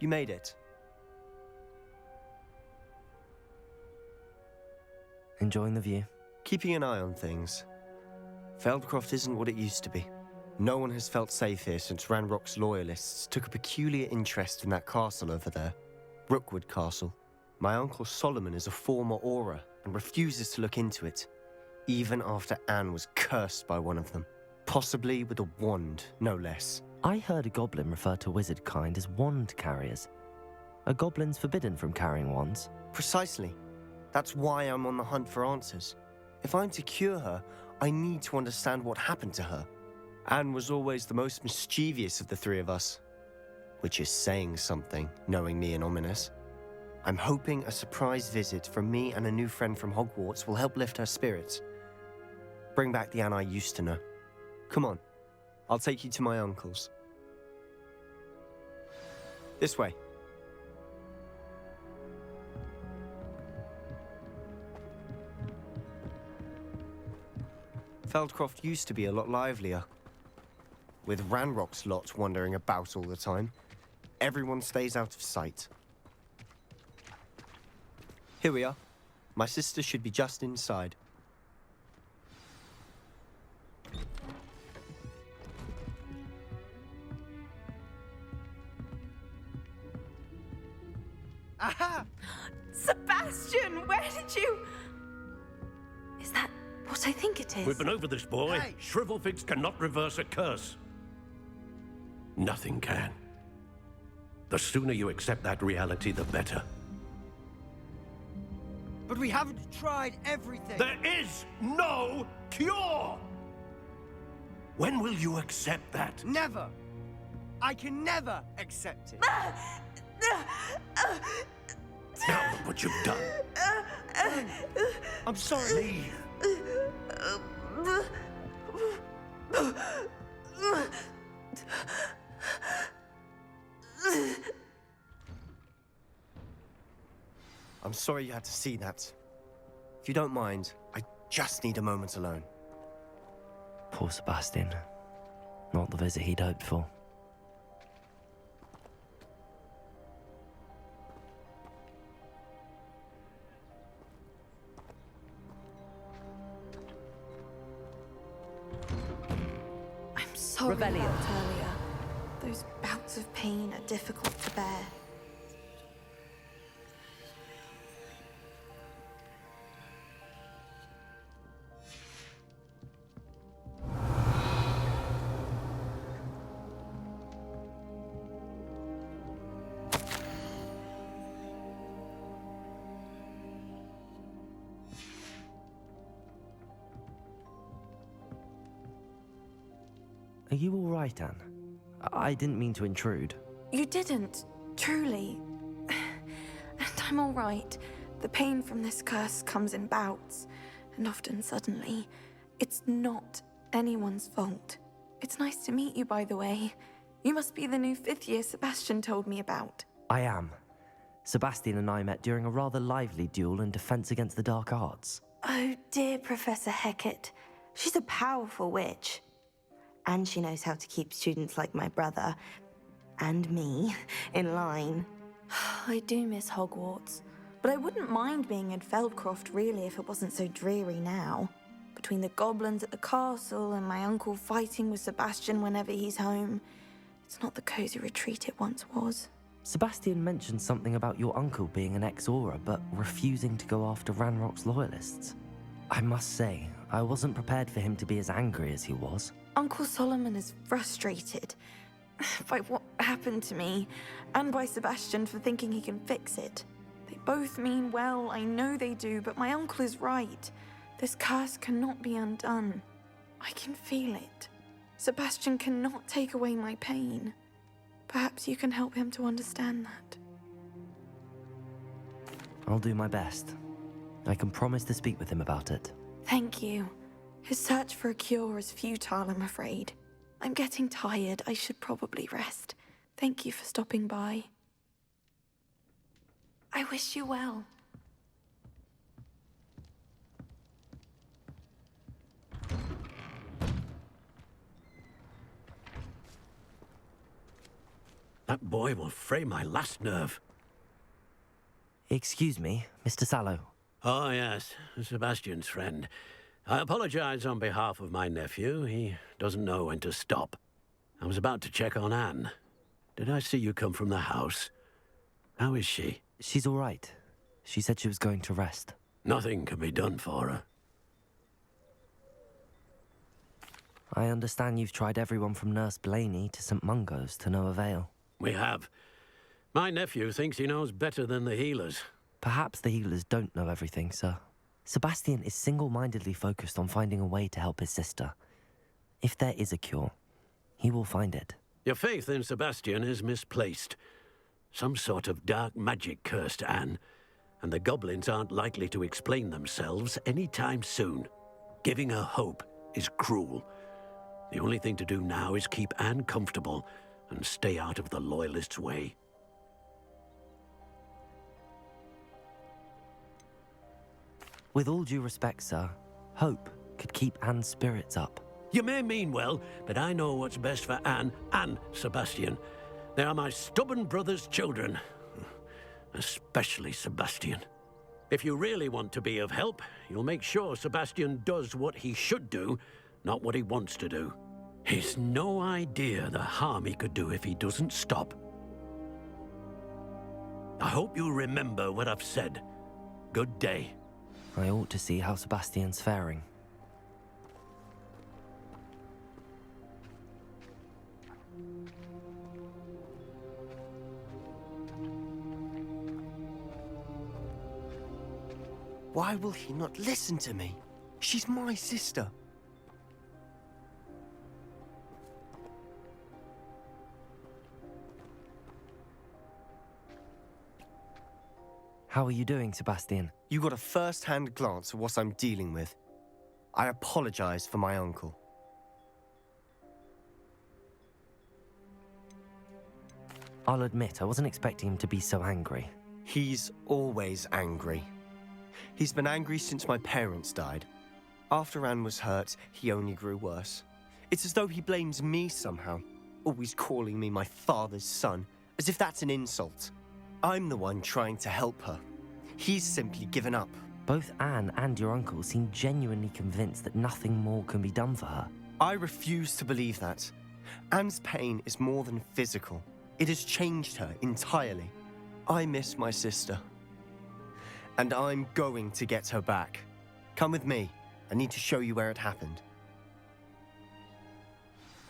You made it. Enjoying the view? Keeping an eye on things. Feldcroft isn't what it used to be. No one has felt safe here since Ranrock's loyalists took a peculiar interest in that castle over there. Rookwood Castle. My uncle Solomon is a former Auror and refuses to look into it, even after Anne was cursed by one of them. Possibly with a wand, no less. I heard a goblin refer to wizard kind as wand carriers. Are goblins forbidden from carrying wands? Precisely. That's why I'm on the hunt for answers. If I'm to cure her, I need to understand what happened to her. Anne was always the most mischievous of the three of us. Which is saying something, knowing me and Ominous. I'm hoping a surprise visit from me and a new friend from Hogwarts will help lift her spirits. Bring back the Anne I used to know. Come on, I'll take you to my uncle's. This way. Feldcroft used to be a lot livelier. With Ranrock's lot wandering about all the time, everyone stays out of sight. Here we are. My sister should be just inside. Aha! Sebastian, where did you... Is that what I think it is? We've been over this, boy. Hey! Shrivelfigs cannot reverse a curse. Nothing can. The sooner you accept that reality, the better. But we haven't tried everything. There is no cure! When will you accept that? Never. I can never accept it. Now look what you've done. I'm sorry. I'm sorry you had to see that. If you don't mind, I just need a moment alone. Poor Sebastian. Not the visit he'd hoped for. I'm sorry about earlier. Those bouts of pain are difficult to bear. Are you all right, Anne? I didn't mean to intrude. You didn't, truly. And I'm all right. The pain from this curse comes in bouts, and often suddenly. It's not anyone's fault. It's nice to meet you, by the way. You must be the new 5th year Sebastian told me about. I am. Sebastian and I met during a rather lively duel in Defense Against the Dark Arts. Oh, dear Professor Hecat. She's a powerful witch. And she knows how to keep students like my brother, and me, in line. I do miss Hogwarts, but I wouldn't mind being in Feldcroft, really, if it wasn't so dreary now. Between the goblins at the castle and my uncle fighting with Sebastian whenever he's home, it's not the cozy retreat it once was. Sebastian mentioned something about your uncle being an ex-Auror, but refusing to go after Ranrock's loyalists. I must say, I wasn't prepared for him to be as angry as he was. Uncle Solomon is frustrated by what happened to me, and by Sebastian for thinking he can fix it. They both mean well, I know they do, but my uncle is right. This curse cannot be undone. I can feel it. Sebastian cannot take away my pain. Perhaps you can help him to understand that. I'll do my best. I can promise to speak with him about it. Thank you. His search for a cure is futile, I'm afraid. I'm getting tired. I should probably rest. Thank you for stopping by. I wish you well. That boy will fray my last nerve. Excuse me, Mr. Sallow. Oh, yes, Sebastian's friend. I apologize on behalf of my nephew. He doesn't know when to stop. I was about to check on Anne. Did I see you come from the house? How is she? She's all right. She said she was going to rest. Nothing can be done for her. I understand you've tried everyone from Nurse Blaney to St. Mungo's to no avail. We have. My nephew thinks he knows better than the healers. Perhaps the healers don't know everything, sir. Sebastian is single-mindedly focused on finding a way to help his sister. If there is a cure, he will find it. Your faith in Sebastian is misplaced. Some sort of dark magic cursed Anne, and the goblins aren't likely to explain themselves anytime soon. Giving her hope is cruel. The only thing to do now is keep Anne comfortable and stay out of the Loyalists' way. With all due respect, sir, hope could keep Anne's spirits up. You may mean well, but I know what's best for Anne and Sebastian. They are my stubborn brother's children. Especially Sebastian. If you really want to be of help, you'll make sure Sebastian does what he should do, not what he wants to do. He's no idea the harm he could do if he doesn't stop. I hope you remember what I've said. Good day. I ought to see how Sebastian's faring. Why will he not listen to me? She's my sister. How are you doing, Sebastian? You got a first-hand glance at what I'm dealing with. I apologize for my uncle. I'll admit, I wasn't expecting him to be so angry. He's always angry. He's been angry since my parents died. After Anne was hurt, he only grew worse. It's as though he blames me somehow, always calling me my father's son, as if that's an insult. I'm the one trying to help her. He's simply given up. Both Anne and your uncle seem genuinely convinced that nothing more can be done for her. I refuse to believe that. Anne's pain is more than physical. It has changed her entirely. I miss my sister. And I'm going to get her back. Come with me. I need to show you where it happened.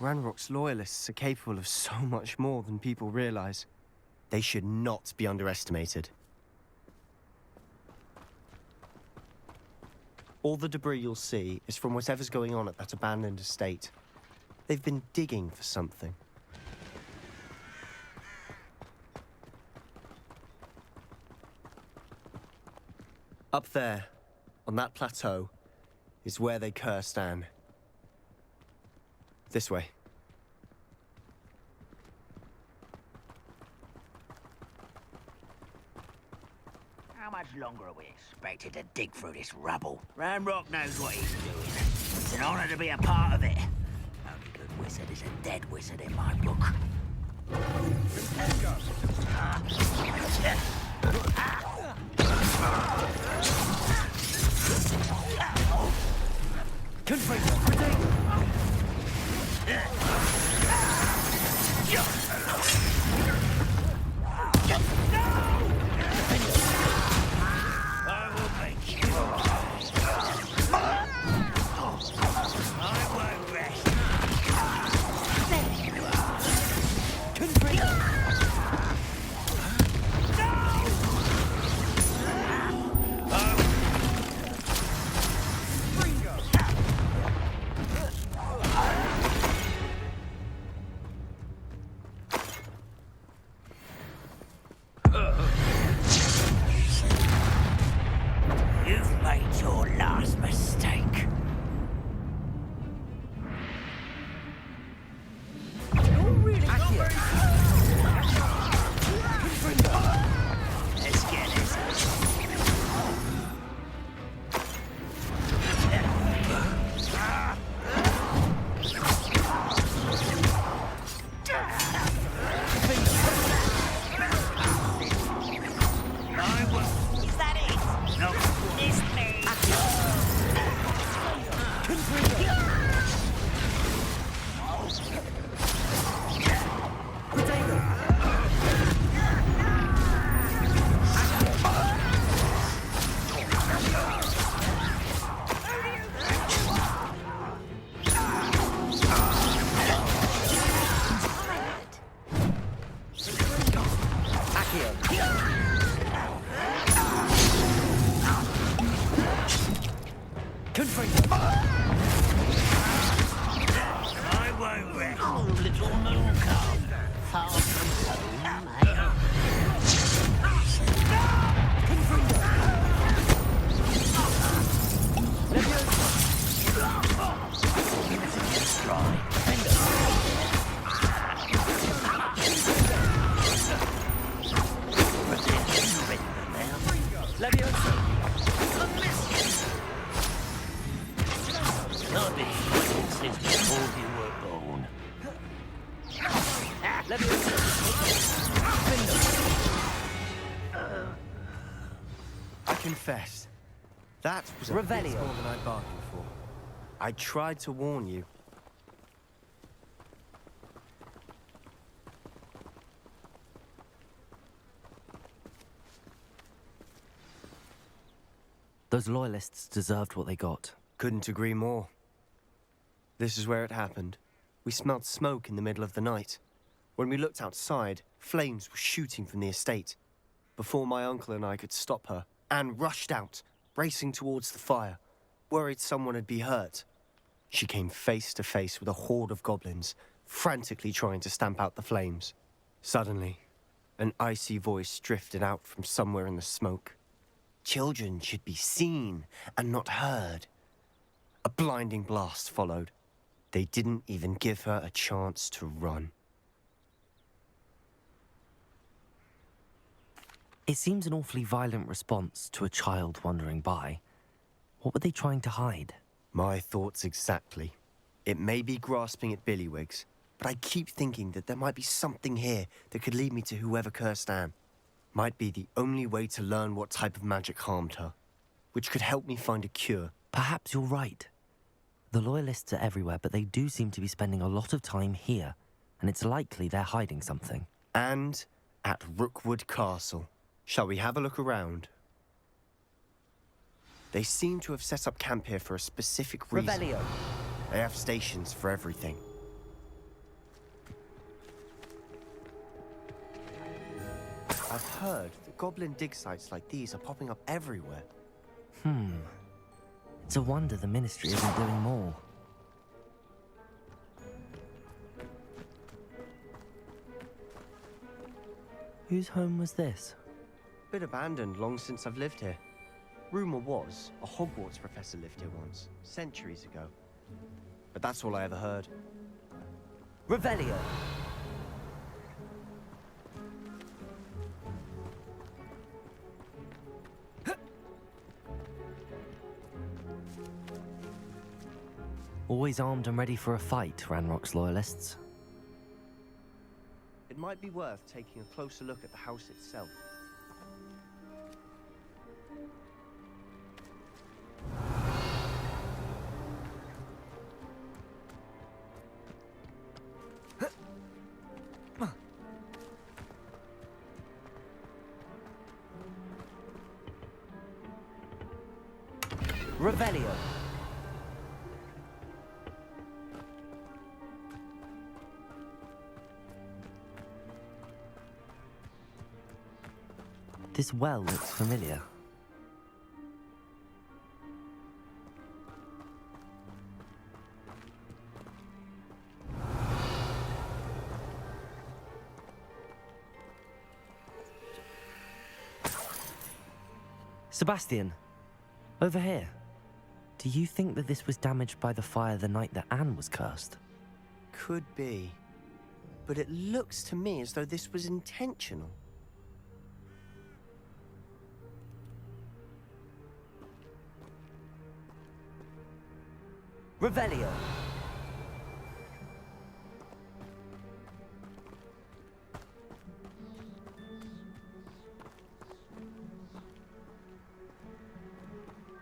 Ranrock's loyalists are capable of so much more than people realize. They should not be underestimated. All the debris you'll see is from whatever's going on at that abandoned estate. They've been digging for something. Up there, on that plateau, is where they cursed Anne. This way. How much longer are we expected to dig through this rubble? Ranrock knows what he's doing. It's an honor to be a part of it. Only good wizard is a dead wizard in my book. little moon calf. Far from home, eh? Give it a just try. I've been fighting since before you were born. I confess, that was a bit more than I bargained for. I tried to warn you. Those loyalists deserved what they got. Couldn't agree more. This is where it happened. We smelled smoke in the middle of the night. When we looked outside, flames were shooting from the estate. Before my uncle and I could stop her, Anne rushed out, racing towards the fire, worried someone would be hurt. She came face to face with a horde of goblins, frantically trying to stamp out the flames. Suddenly, an icy voice drifted out from somewhere in the smoke. Children should be seen and not heard. A blinding blast followed. They didn't even give her a chance to run. It seems an awfully violent response to a child wandering by. What were they trying to hide? My thoughts exactly. It may be grasping at billywhigs, but I keep thinking that there might be something here that could lead me to whoever cursed Anne. Might be the only way to learn what type of magic harmed her, which could help me find a cure. Perhaps you're right. The Loyalists are everywhere, but they do seem to be spending a lot of time here, and it's likely they're hiding something. And at Rookwood Castle. Shall we have a look around? They seem to have set up camp here for a specific reason. Revelio. They have stations for everything. I've heard that goblin dig sites like these are popping up everywhere. It's a wonder the Ministry isn't doing more. Whose home was this? Been abandoned long since I've lived here. Rumor was a Hogwarts professor lived here once, centuries ago. But that's all I ever heard. Revelio. Always armed and ready for a fight, Ranrock's Loyalists. It might be worth taking a closer look at the house itself. Revelio. This well looks familiar. Sebastian, over here. Do you think that this was damaged by the fire the night that Anne was cursed? Could be. But it looks to me as though this was intentional. Revelio.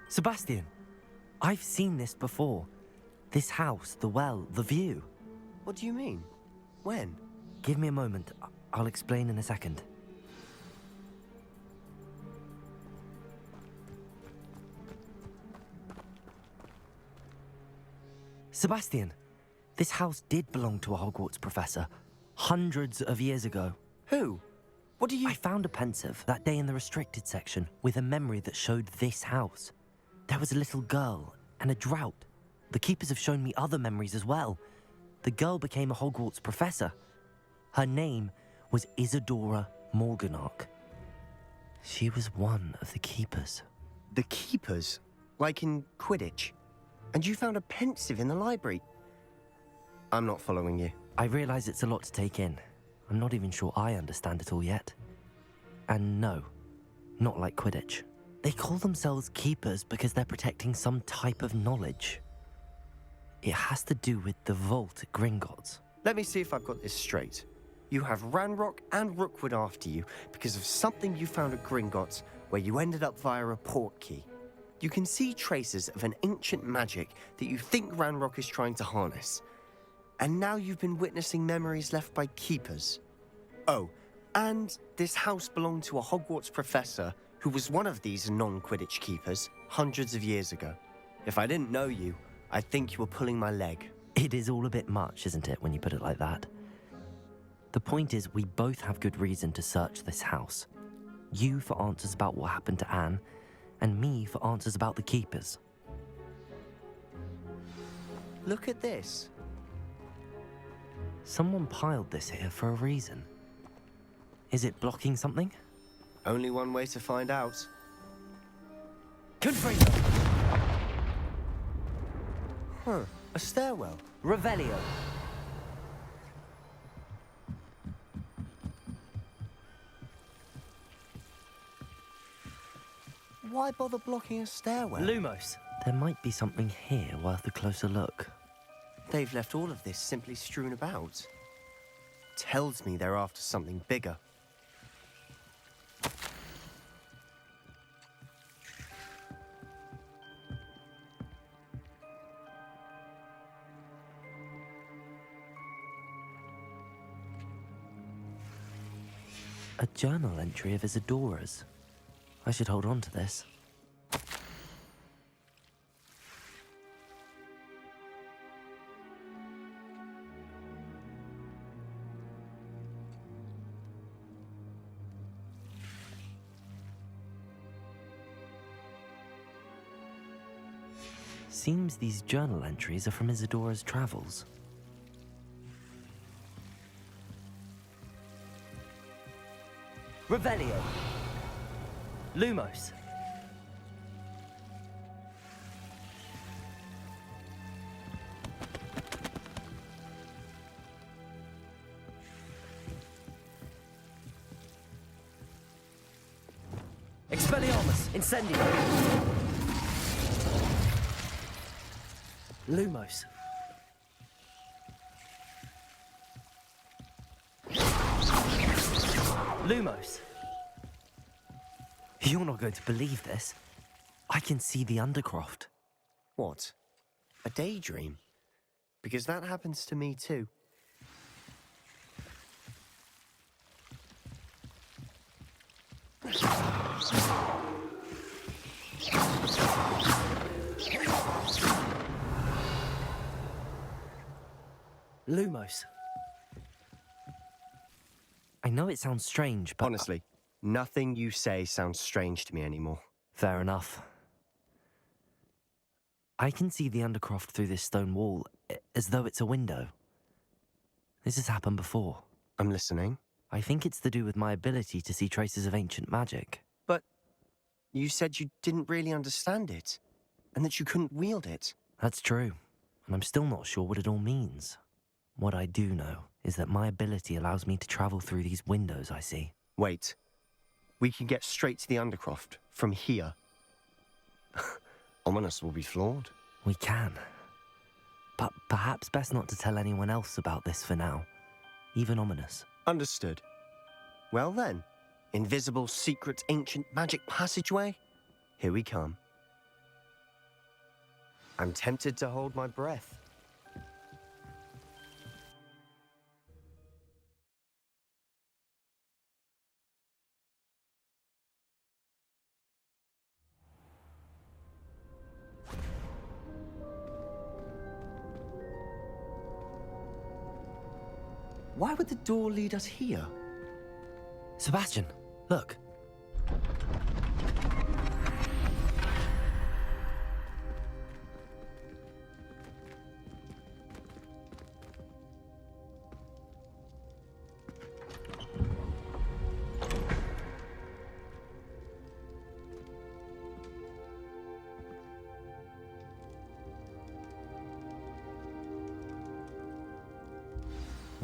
Sebastian, I've seen this before. This house, the well, the view. What do you mean? When? Give me a moment. I'll explain in a second. Sebastian, this house did belong to a Hogwarts professor, hundreds of years ago. Who? What do you... I found a pensive that day in the restricted section with a memory that showed this house. There was a little girl and a drought. The keepers have shown me other memories as well. the girl became a Hogwarts professor. Her name was Isadora Morganach. She was one of the Keepers. The Keepers? Like in Quidditch? And you found a pensive in the library? I'm not following you. I realize it's a lot to take in. I'm not even sure I understand it all yet. And no, not like Quidditch. They call themselves Keepers because they're protecting some type of knowledge. It has to do with the vault at Gringotts. Let me see if I've got this straight. You have Ranrock and Rookwood after you because of something you found at Gringotts where you ended up via a portkey. You can see traces of an ancient magic that you think Ranrock is trying to harness. And now you've been witnessing memories left by Keepers. Oh, and this house belonged to a Hogwarts professor who was one of these non-Quidditch Keepers hundreds of years ago. If I didn't know you, I'd think you were pulling my leg. It is all a bit much, isn't it, when you put it like that? The point is, we both have good reason to search this house. You for answers about what happened to Anne, and me for answers about the Keepers. Look at this. Someone piled this here for a reason. Is it blocking something? Only one way to find out. Confringo! Huh, a stairwell. Revelio! Why bother blocking a stairwell? Lumos! There might be something here worth a closer look. They've left all of this simply strewn about. Tells me they're after something bigger. A journal entry of Isadora's. I should hold on to this. Seems these journal entries are from Isadora's travels. Revelio! Lumos! Expelliarmus! Incendio! Lumos! Lumos! You're not going to believe this. I can see the Undercroft. What? A daydream? Because that happens to me too. Lumos. I know it sounds strange, but... Honestly, nothing you say sounds strange to me anymore. Fair enough. I can see the Undercroft through this stone wall, as though it's a window. This has happened before. I'm listening. I think it's to do with my ability to see traces of ancient magic. But you said you didn't really understand it, and that you couldn't wield it. That's true, and I'm still not sure what it all means. What I do know is that my ability allows me to travel through these windows I see. Wait. We can get straight to the Undercroft from here. Ominous will be floored. We can. But perhaps best not to tell anyone else about this for now. Even Ominous. Understood. Well then, invisible, secret, ancient magic passageway? Here we come. I'm tempted to hold my breath. Why would the door lead us here? Sebastian, look.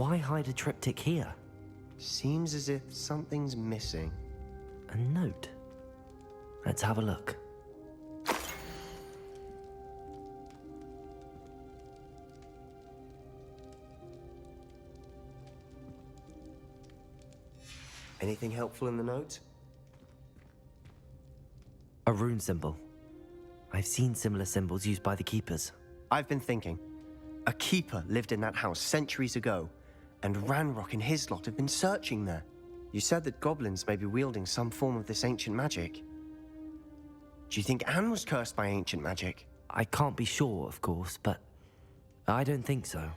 Why hide a triptych here? Seems as if something's missing. A note. Let's have a look. Anything helpful in the note? A rune symbol. I've seen similar symbols used by the keepers. I've been thinking. A keeper lived in that house centuries ago, and Ranrock and his lot have been searching there. You said that goblins may be wielding some form of this ancient magic. Do you think Anne was cursed by ancient magic? I can't be sure, of course, but I don't think so.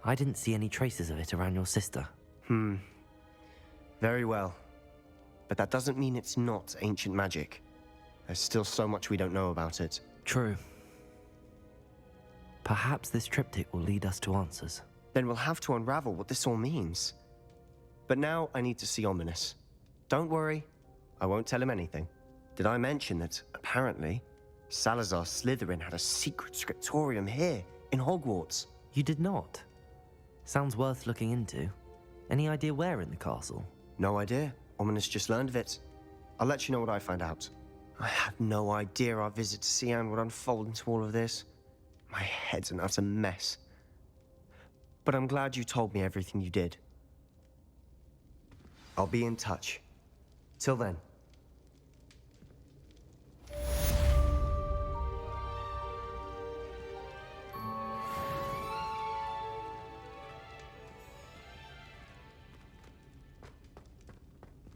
I didn't see any traces of it around your sister. Very well. But that doesn't mean it's not ancient magic. There's still so much we don't know about it. True. Perhaps this triptych will lead us to answers. Then we'll have to unravel what this all means. But now I need to see Ominous. Don't worry, I won't tell him anything. Did I mention that, apparently, Salazar Slytherin had a secret scriptorium here, in Hogwarts? You did not? Sounds worth looking into. Any idea where in the castle? No idea. Ominous just learned of it. I'll let you know what I find out. I had no idea our visit to Cian would unfold into all of this. My head's an utter mess. But I'm glad you told me everything you did. I'll be in touch. Till then.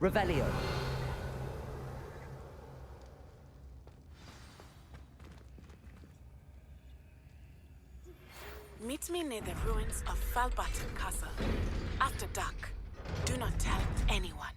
Revelio. Meet me near the ruins of Falbarten Castle. After dark. Do not tell anyone.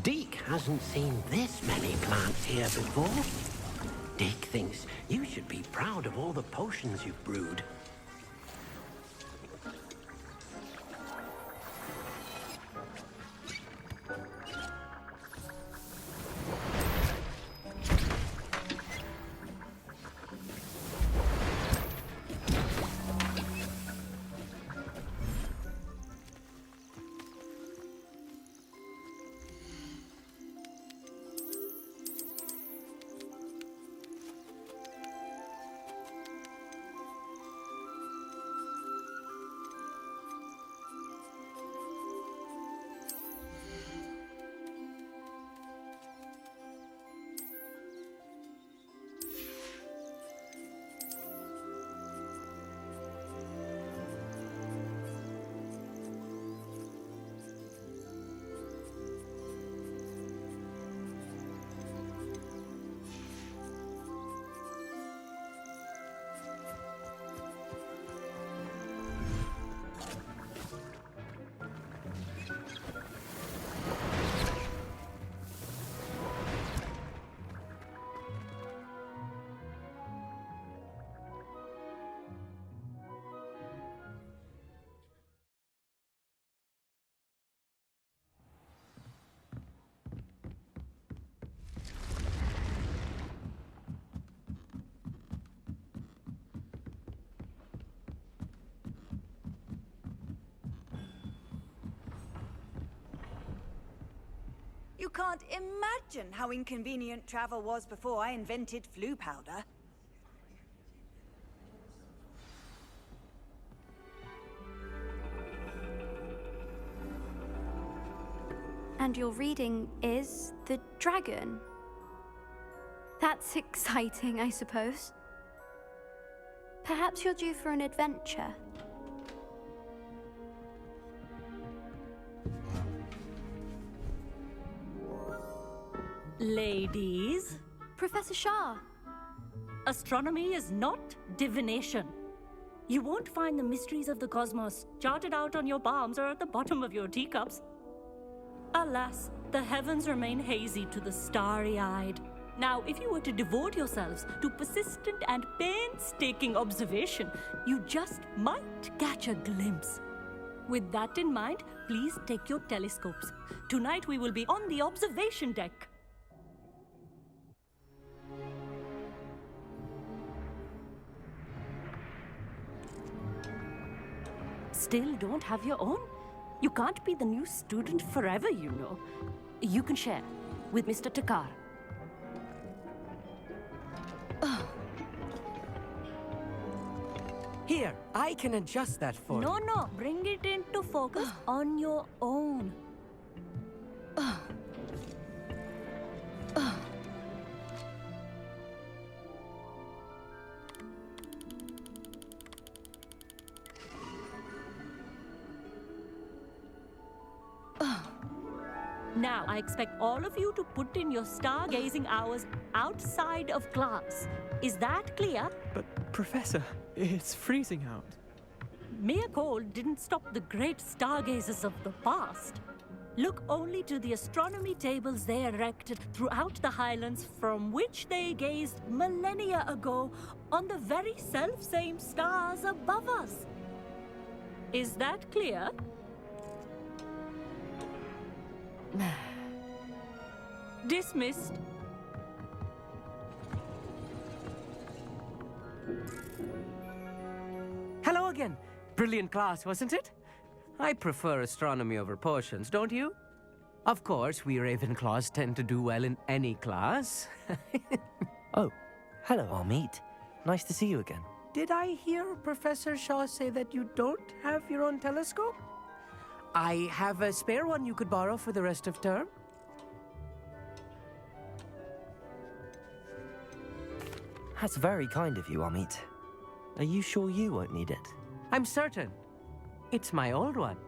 Deke hasn't seen this many plants here before. Deke thinks you should be proud of all the potions you've brewed. You can't imagine how inconvenient travel was before I invented flu powder. And your reading is the dragon. That's exciting, I suppose. Perhaps you're due for an adventure. Ladies, Professor Shah. astronomy is not divination. You won't find the mysteries of the cosmos charted out on your palms or at the bottom of your teacups. Alas, the heavens remain hazy to the starry-eyed. Now, if you were to devote yourselves to persistent and painstaking observation, you just might catch a glimpse. With that in mind, please take your telescopes. Tonight we will be on the observation deck. Still don't have your own? You can't be the new student forever, you know. You can share with Mr. Takar. Here, I can adjust that for you. No, bring it into focus on your own. Now, I expect all of you to put in your stargazing hours outside of class. Is that clear? But, Professor, it's freezing out. Mere cold didn't stop the great stargazers of the past. Look only to the astronomy tables they erected throughout the highlands from which they gazed millennia ago on the very self-same stars above us. Is that clear? Dismissed. Hello again. Brilliant class, wasn't it? I prefer astronomy over potions, don't you? Of course, we Ravenclaws tend to do well in any class. Oh, hello, Amit. Nice to see you again. Did I hear Professor Shaw say that you don't have your own telescope? I have a spare one you could borrow for the rest of term. That's very kind of you, Amit. Are you sure you won't need it? I'm certain. It's my old one.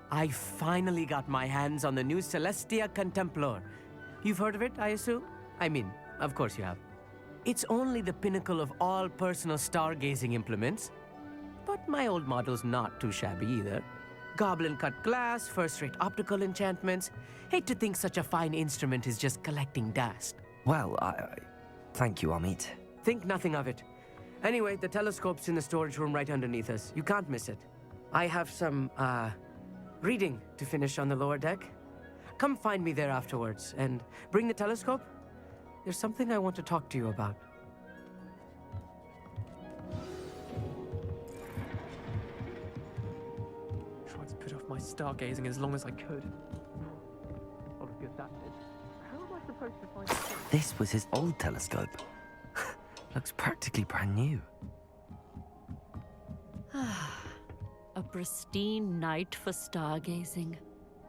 I finally got my hands on the new Celestia Contemplor. You've heard of it, I assume? I mean, of course you have. It's only the pinnacle of all personal stargazing implements. But my old model's not too shabby either. Goblin-cut glass, first-rate optical enchantments. Hate to think such a fine instrument is just collecting dust. Well, thank you, Amit. Think nothing of it. Anyway, the telescope's in the storage room right underneath us. You can't miss it. I have some, reading to finish on the lower deck. Come find me there afterwards, and bring the telescope. There's something I want to talk to you about. Tried to put off my stargazing as long as I could. What a good that did. How am I supposed to find... This was his old telescope. Looks practically brand new. A pristine night for stargazing.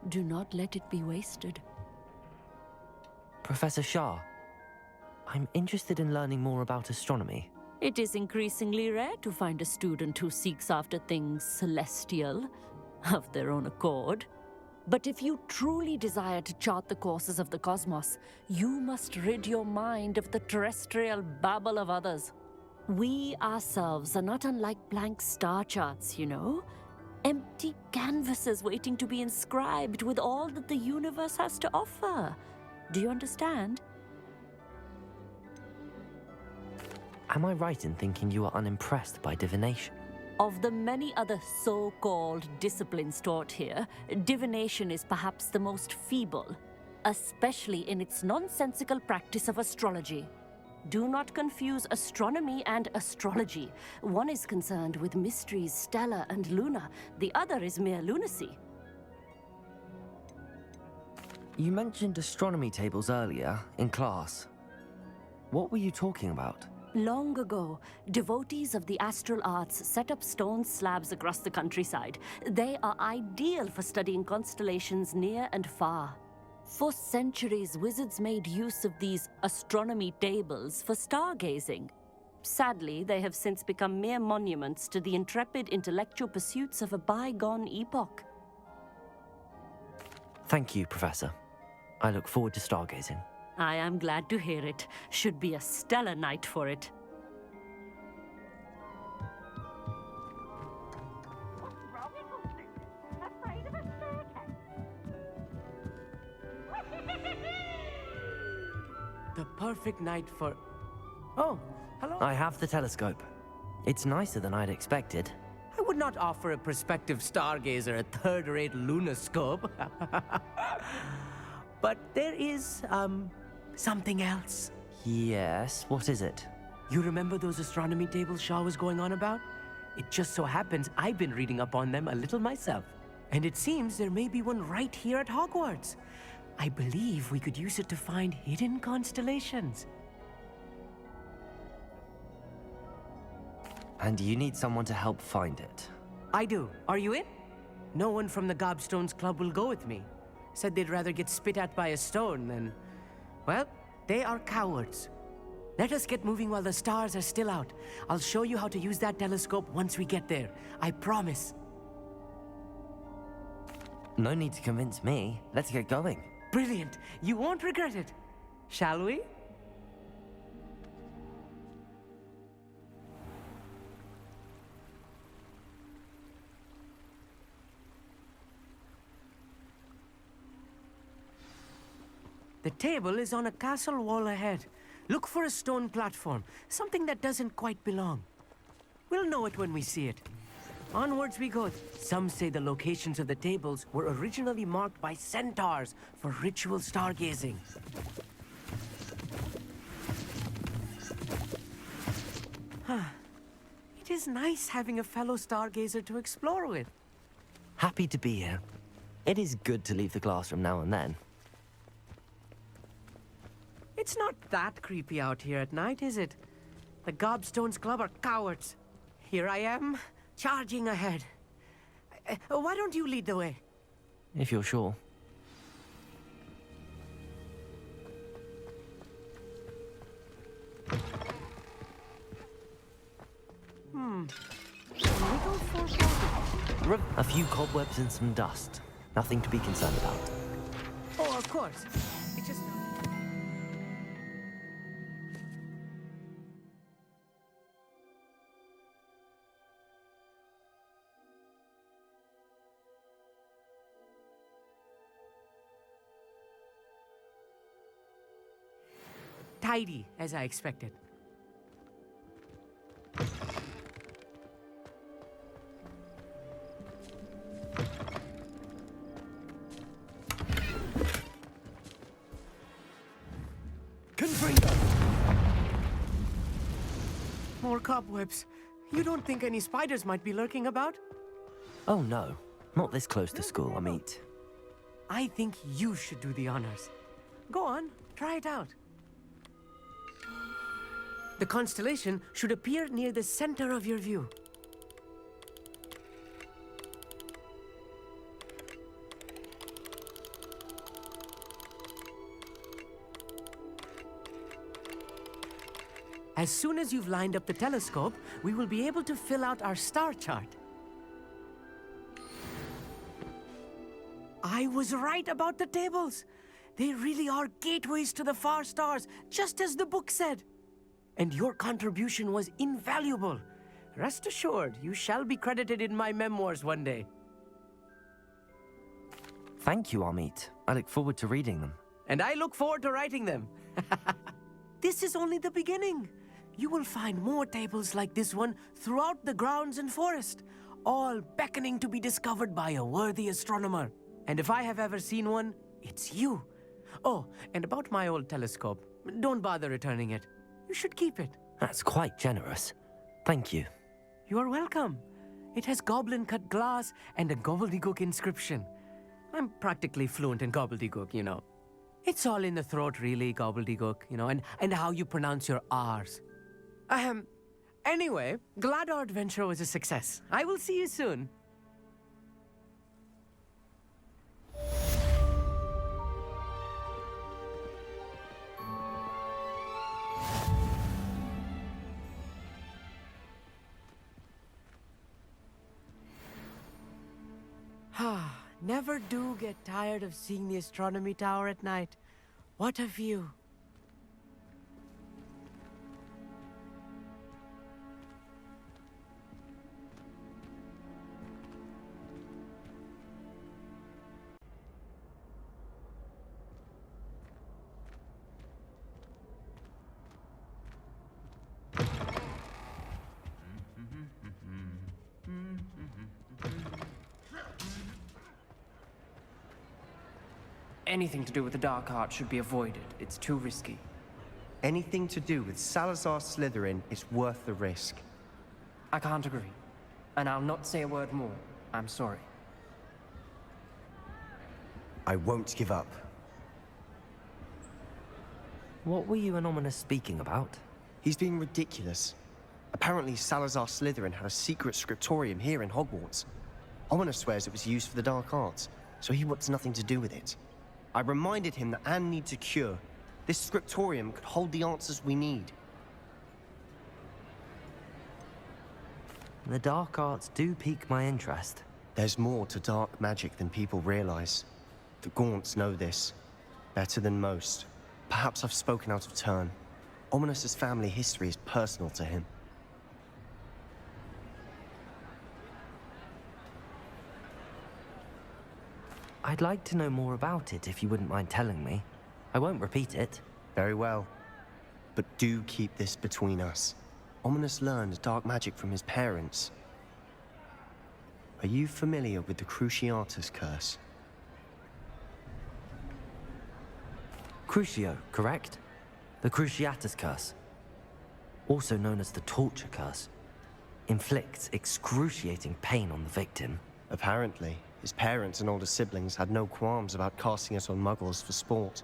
Do not let it be wasted. Professor Shah, I'm interested in learning more about astronomy. It is increasingly rare to find a student who seeks after things celestial, of their own accord. But if you truly desire to chart the courses of the cosmos, you must rid your mind of the terrestrial babble of others. We ourselves are not unlike blank star charts, you know? Empty canvases waiting to be inscribed with all that the universe has to offer. Do you understand? Am I right in thinking you are unimpressed by divination? Of the many other so-called disciplines taught here, divination is perhaps the most feeble, especially in its nonsensical practice of astrology. Do not confuse astronomy and astrology. One is concerned with mysteries stellar and lunar, the other is mere lunacy. You mentioned astronomy tables earlier, in class. What were you talking about? Long ago, devotees of the astral arts set up stone slabs across the countryside. They are ideal for studying constellations near and far. For centuries, wizards made use of these astronomy tables for stargazing. Sadly, they have since become mere monuments to the intrepid intellectual pursuits of a bygone epoch. Thank you, Professor. I look forward to stargazing. I am glad to hear it. Should be a stellar night for it. The perfect night for... Oh, hello. I have the telescope. It's nicer than I'd expected. I would not offer a prospective stargazer a third-rate lunoscope. But there is, something else. Yes, what is it? You remember those astronomy tables Shaw was going on about? It just so happens I've been reading up on them a little myself. And it seems there may be one right here at Hogwarts. I believe we could use it to find hidden constellations. And you need someone to help find it. I do. Are you in? No one from the Gobstones Club will go with me. Said they'd rather get spit at by a stone than... Well, they are cowards. Let us get moving while the stars are still out. I'll show you how to use that telescope once we get there. I promise. No need to convince me. Let's get going. Brilliant. You won't regret it. Shall we? The table is on a castle wall ahead. Look for a stone platform, something that doesn't quite belong. We'll know it when we see it. Onwards we go. Some say the locations of the tables were originally marked by centaurs for ritual stargazing. It is nice having a fellow stargazer to explore with. Happy to be here. It is good to leave the classroom now and then. It's not that creepy out here at night, is it? The Gobstones Club are cowards. Here I am, charging ahead. Why don't you lead the way? If you're sure. A few cobwebs and some dust. Nothing to be concerned about. Oh, of course. It's just... tidy, as I expected. More cobwebs. You don't think any spiders might be lurking about? Oh no, not this close to school, Amit. I think you should do the honors. Go on, try it out. The constellation should appear near the center of your view. As soon as you've lined up the telescope, we will be able to fill out our star chart. I was right about the tables. They really are gateways to the far stars, just as the book said. And your contribution was invaluable. Rest assured, you shall be credited in my memoirs one day. Thank you, Amit. I look forward to reading them. And I look forward to writing them. This is only the beginning. You will find more tables like this one throughout the grounds and forest, all beckoning to be discovered by a worthy astronomer. And if I have ever seen one, it's you. Oh, and about my old telescope, don't bother returning it. You should keep it. That's quite generous. Thank you. You are welcome. It has goblin-cut glass and a gobbledygook inscription. I'm practically fluent in gobbledygook, you know. It's all in the throat, really, gobbledygook, you know, and how you pronounce your R's. Anyway, glad our adventure was a success. I will see you soon. Never do get tired of seeing the astronomy tower at night. What a view. Anything to do with the dark art should be avoided. It's too risky. Anything to do with Salazar Slytherin is worth the risk. I can't agree. And I'll not say a word more. I'm sorry. I won't give up. What were you and Ominous speaking about? He's being ridiculous. Apparently Salazar Slytherin had a secret scriptorium here in Hogwarts. Ominous swears it was used for the dark arts, so he wants nothing to do with it. I reminded him that Anne needs a cure. This scriptorium could hold the answers we need. The dark arts do pique my interest. There's more to dark magic than people realize. The Gaunts know this better than most. Perhaps I've spoken out of turn. Ominous's family history is personal to him. I'd like to know more about it if you wouldn't mind telling me. I won't repeat it. Very well. But do keep this between us. Ominous learned dark magic from his parents. Are you familiar with the Cruciatus curse? Crucio, correct? The Cruciatus curse. Also known as the torture curse. Inflicts excruciating pain on the victim. Apparently, his parents and older siblings had no qualms about casting it on muggles for sport.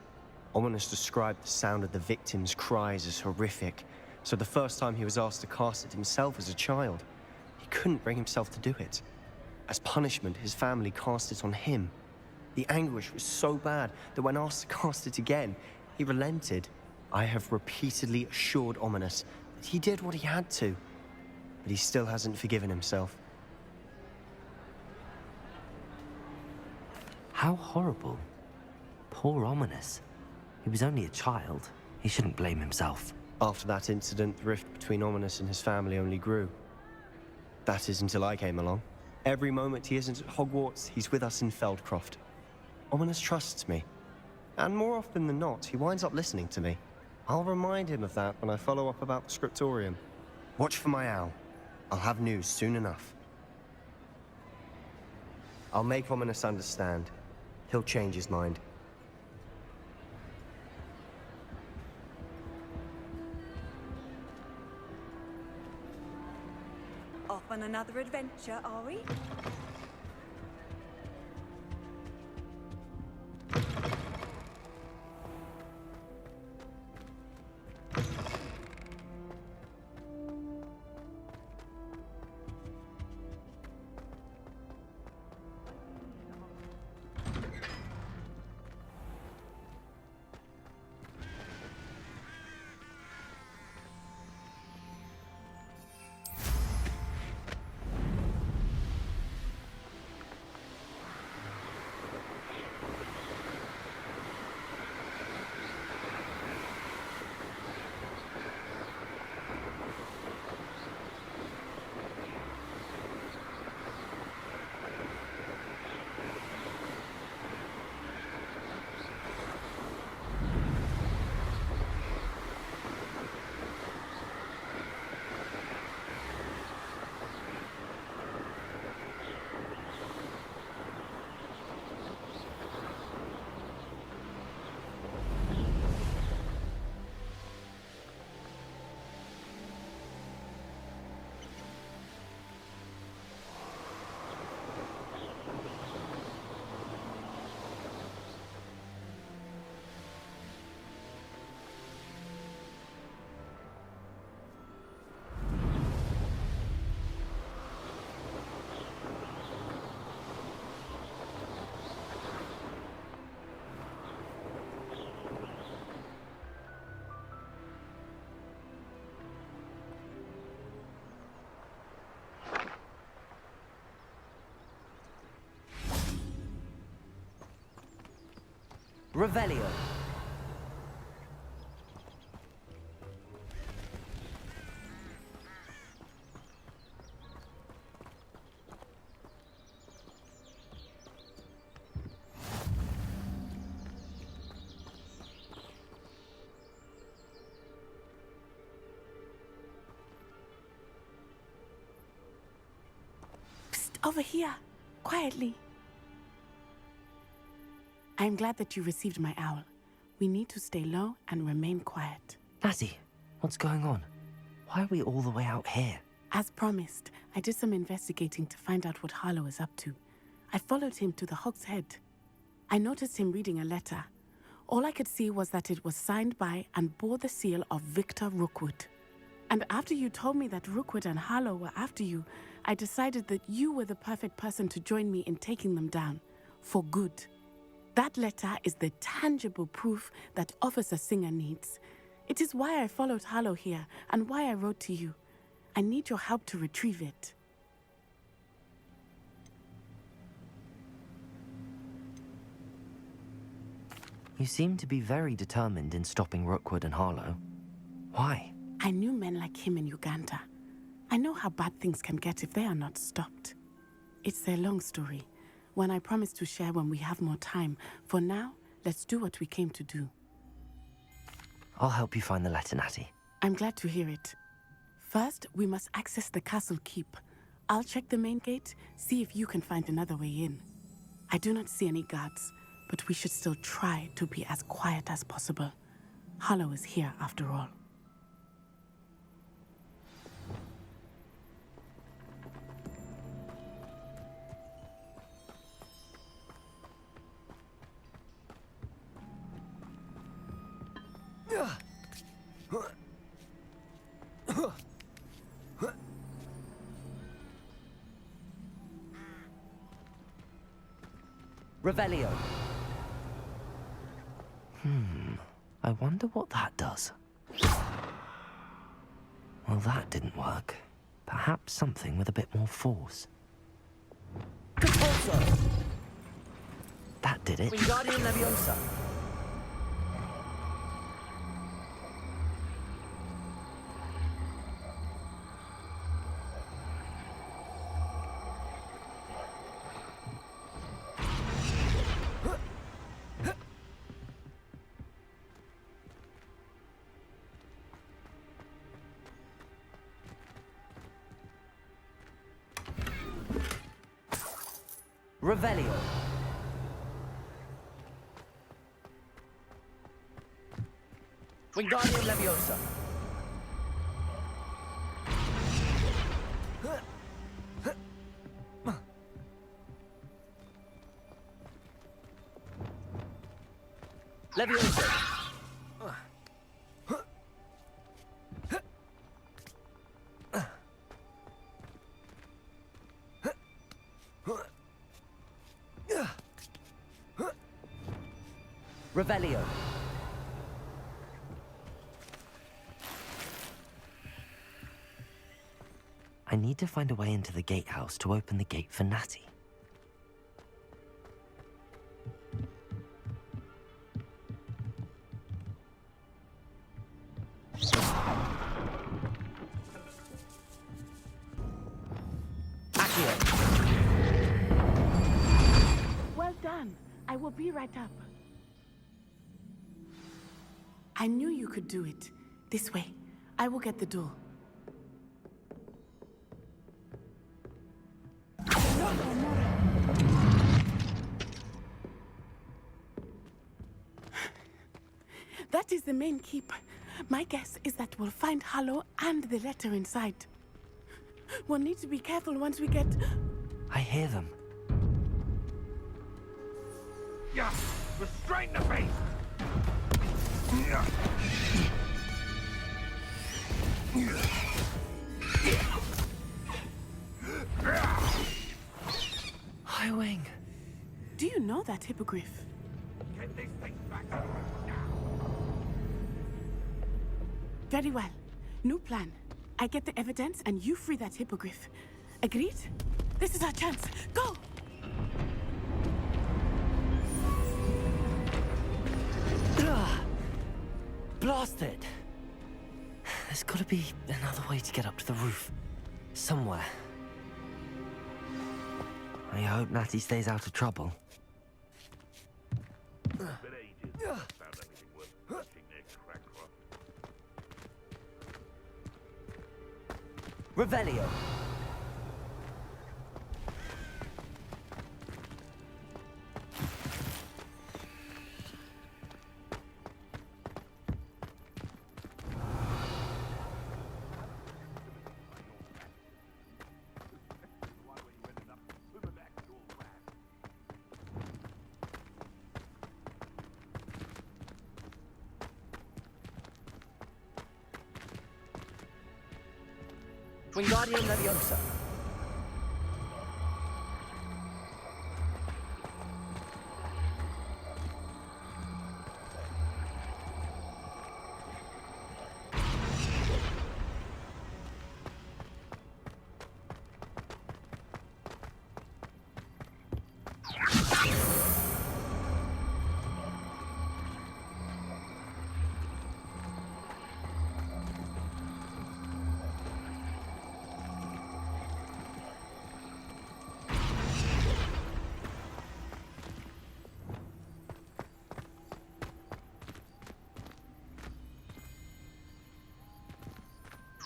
Ominous described the sound of the victim's cries as horrific, so the first time he was asked to cast it himself as a child, he couldn't bring himself to do it. As punishment, his family cast it on him. The anguish was so bad that when asked to cast it again, he relented. I have repeatedly assured Ominous that he did what he had to, but he still hasn't forgiven himself. How horrible. Poor Ominous. He was only a child. He shouldn't blame himself. After that incident, the rift between Ominous and his family only grew. That is until I came along. Every moment he isn't at Hogwarts, he's with us in Feldcroft. Ominous trusts me. And more often than not, he winds up listening to me. I'll remind him of that when I follow up about the scriptorium. Watch for my owl. I'll have news soon enough. I'll make Ominous understand. He'll change his mind. Off on another adventure, are we? Revelio. Over here, quietly. I'm glad that you received my owl. We need to stay low and remain quiet. Natty, what's going on? Why are we all the way out here? As promised, I did some investigating to find out what Harlow is up to. I followed him to the Hog's Head. I noticed him reading a letter. All I could see was that it was signed by and bore the seal of Victor Rookwood. And after you told me that Rookwood and Harlow were after you, I decided that you were the perfect person to join me in taking them down. For good. That letter is the tangible proof that Officer Singer needs. It is why I followed Harlow here and why I wrote to you. I need your help to retrieve it. You seem to be very determined in stopping Rookwood and Harlow. Why? I knew men like him in Uganda. I know how bad things can get if they are not stopped. It's a long story, one I promise to share when we have more time. For now, let's do what we came to do. I'll help you find the letter, Natty. I'm glad to hear it. First, we must access the castle keep. I'll check the main gate, see if you can find another way in. I do not see any guards, but we should still try to be as quiet as possible. Harlow is here after all. Revelio. I wonder what that does. Well, that didn't work. Perhaps something with a bit more force. Compulso! That did it. Wingardium Leviosa! Revelio. Wingardium Leviosa! Leviosa! Revelio. I need to find a way into the gatehouse to open the gate for Natty. Well done. I will be right up. I knew you could do it. This way. I will get the door. That is the main keep. My guess is that we'll find Harlow and the letter inside. We'll need to be careful once we get... I hear them. Yeah, restrain the beast! High Wing. Do you know that hippogriff? Get these things back now! Very well. New plan. I get the evidence and you free that hippogriff. Agreed? This is our chance. Go! Blast it! There's gotta be another way to get up to the roof. Somewhere. I hope Natty stays out of trouble. Revelio. Wingardium Leviosa.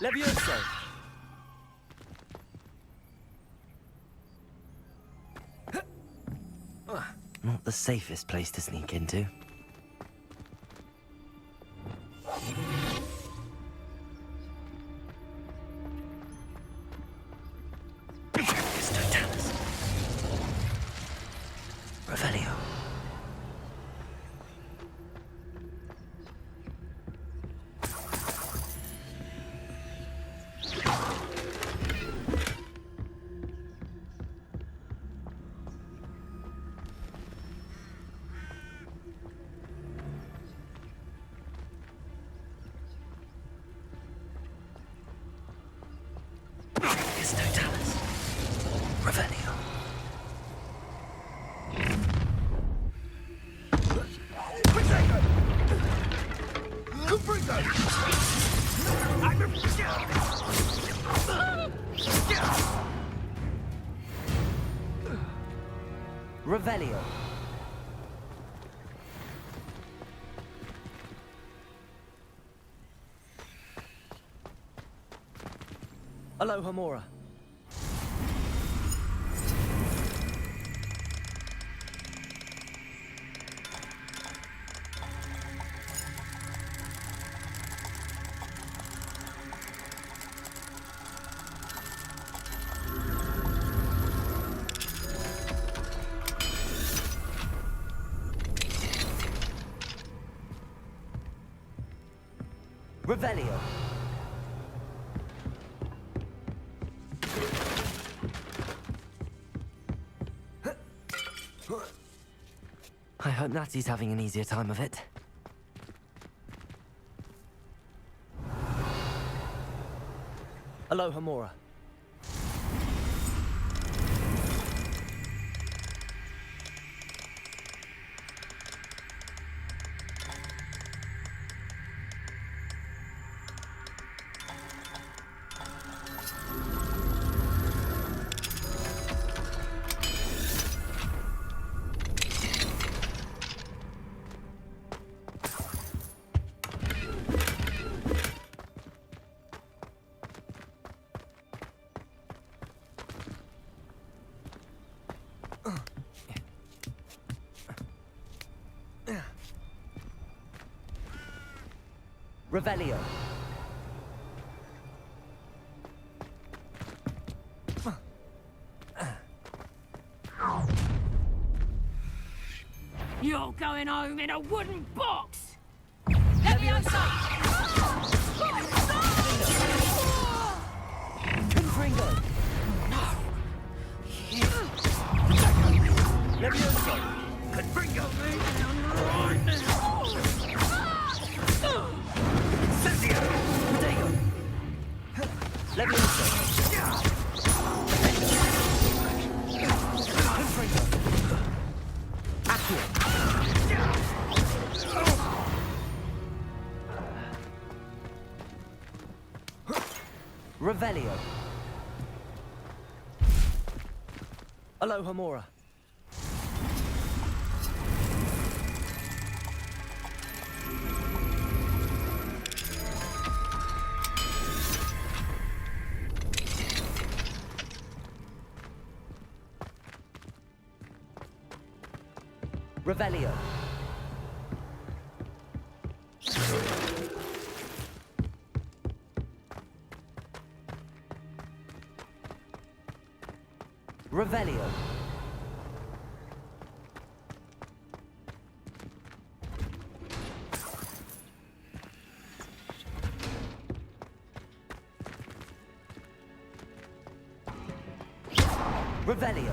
Levioso! Not the safest place to sneak into. Revelio. Revelio. Aloha Mora. Revelio. I hope Natty's having an easier time of it. Aloha Mora. Revelio. You're going home in a wooden box! Leviosa! Confringo! No! Leviosa! Confringo! Leviosa! Confringo! Accio! Revelio. Aloha Mora. Revelio. Revelio. Revelio.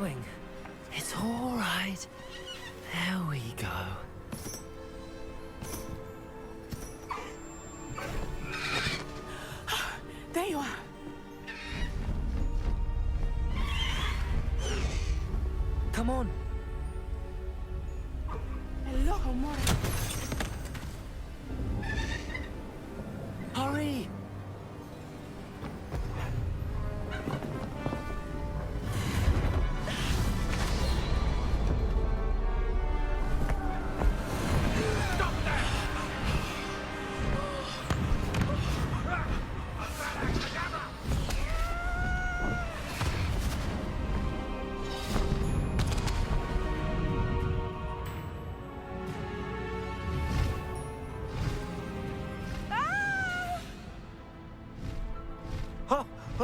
Wing. It's all right. There we go. There you are. Come on. Aloha Mora. Hurry!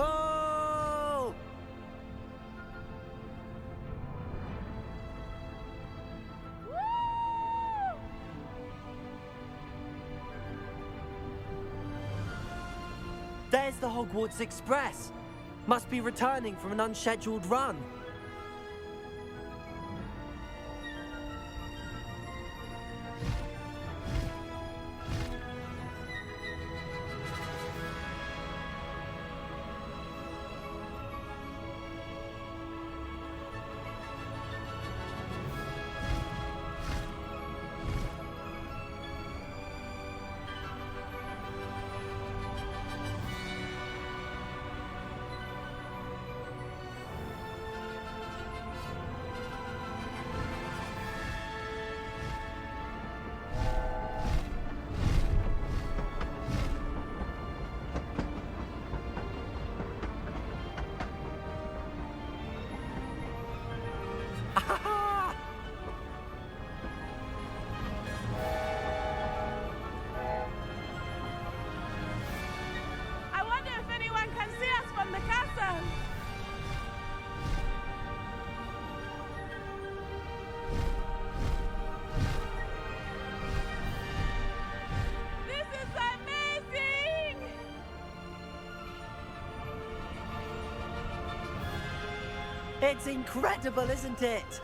Oh! There's the Hogwarts Express. Must be returning from an unscheduled run. It's incredible, isn't it?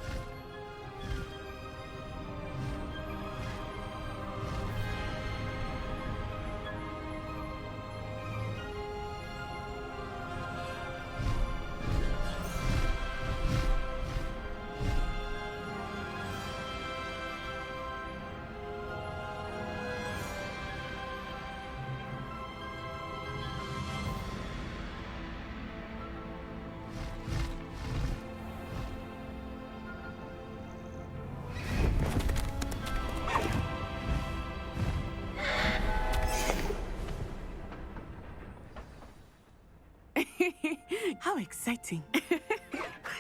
How exciting.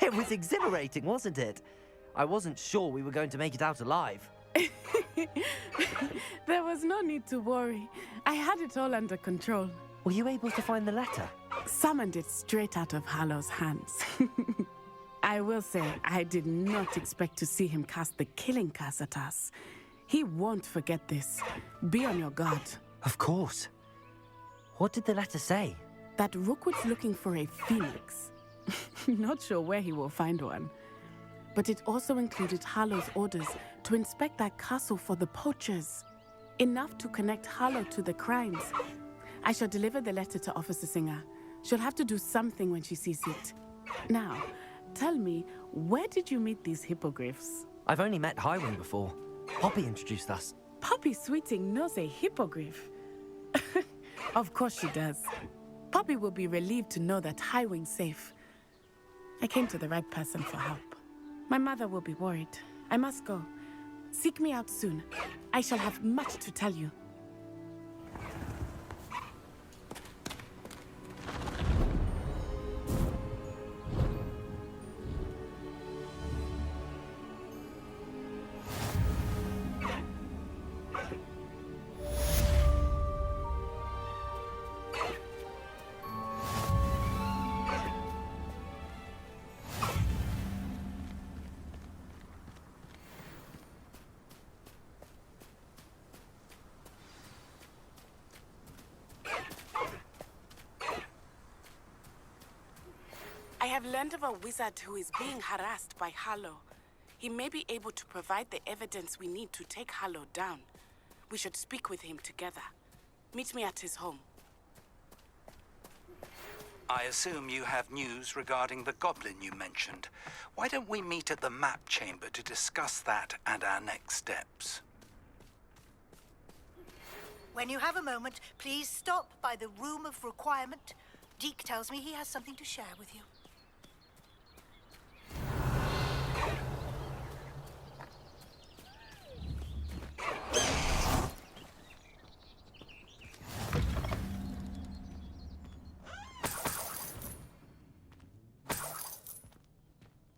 It was exhilarating, wasn't it? I wasn't sure we were going to make it out alive. There was no need to worry. I had it all under control. Were you able to find the letter? Summoned it straight out of Hallow's hands. I will say, I did not expect to see him cast the killing curse at us. He won't forget this. Be on your guard. Of course. What did the letter say? That Rookwood's looking for a phoenix. Not sure where he will find one. But it also included Harlow's orders to inspect that castle for the poachers. Enough to connect Harlow to the crimes. I shall deliver the letter to Officer Singer. She'll have to do something when she sees it. Now, tell me, where did you meet these hippogriffs? I've only met Highwing before. Poppy introduced us. Poppy Sweeting knows a hippogriff. Of course she does. Poppy will be relieved to know that Highwing's safe. I came to the right person for help. My mother will be worried. I must go. Seek me out soon. I shall have much to tell you. I have learned of a wizard who is being harassed by Harlow. He may be able to provide the evidence we need to take Harlow down. We should speak with him together. Meet me at his home. I assume you have news regarding the goblin you mentioned. Why don't we meet at the map chamber to discuss that and our next steps? When you have a moment, please stop by the Room of Requirement. Deke tells me he has something to share with you.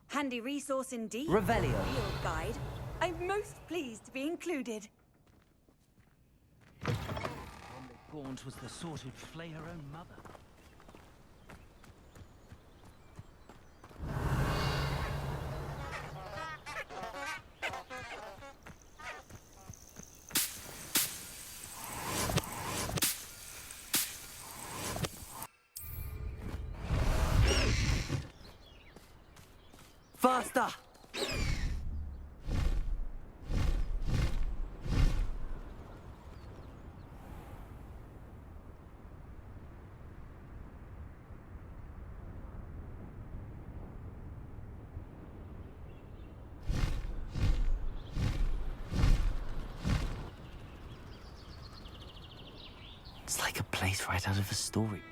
Handy resource indeed. Revelio. Field guide. I'm most pleased to be included. Gaunt was the sort who'd flay her own mother. Faster! It's like a place right out of a story.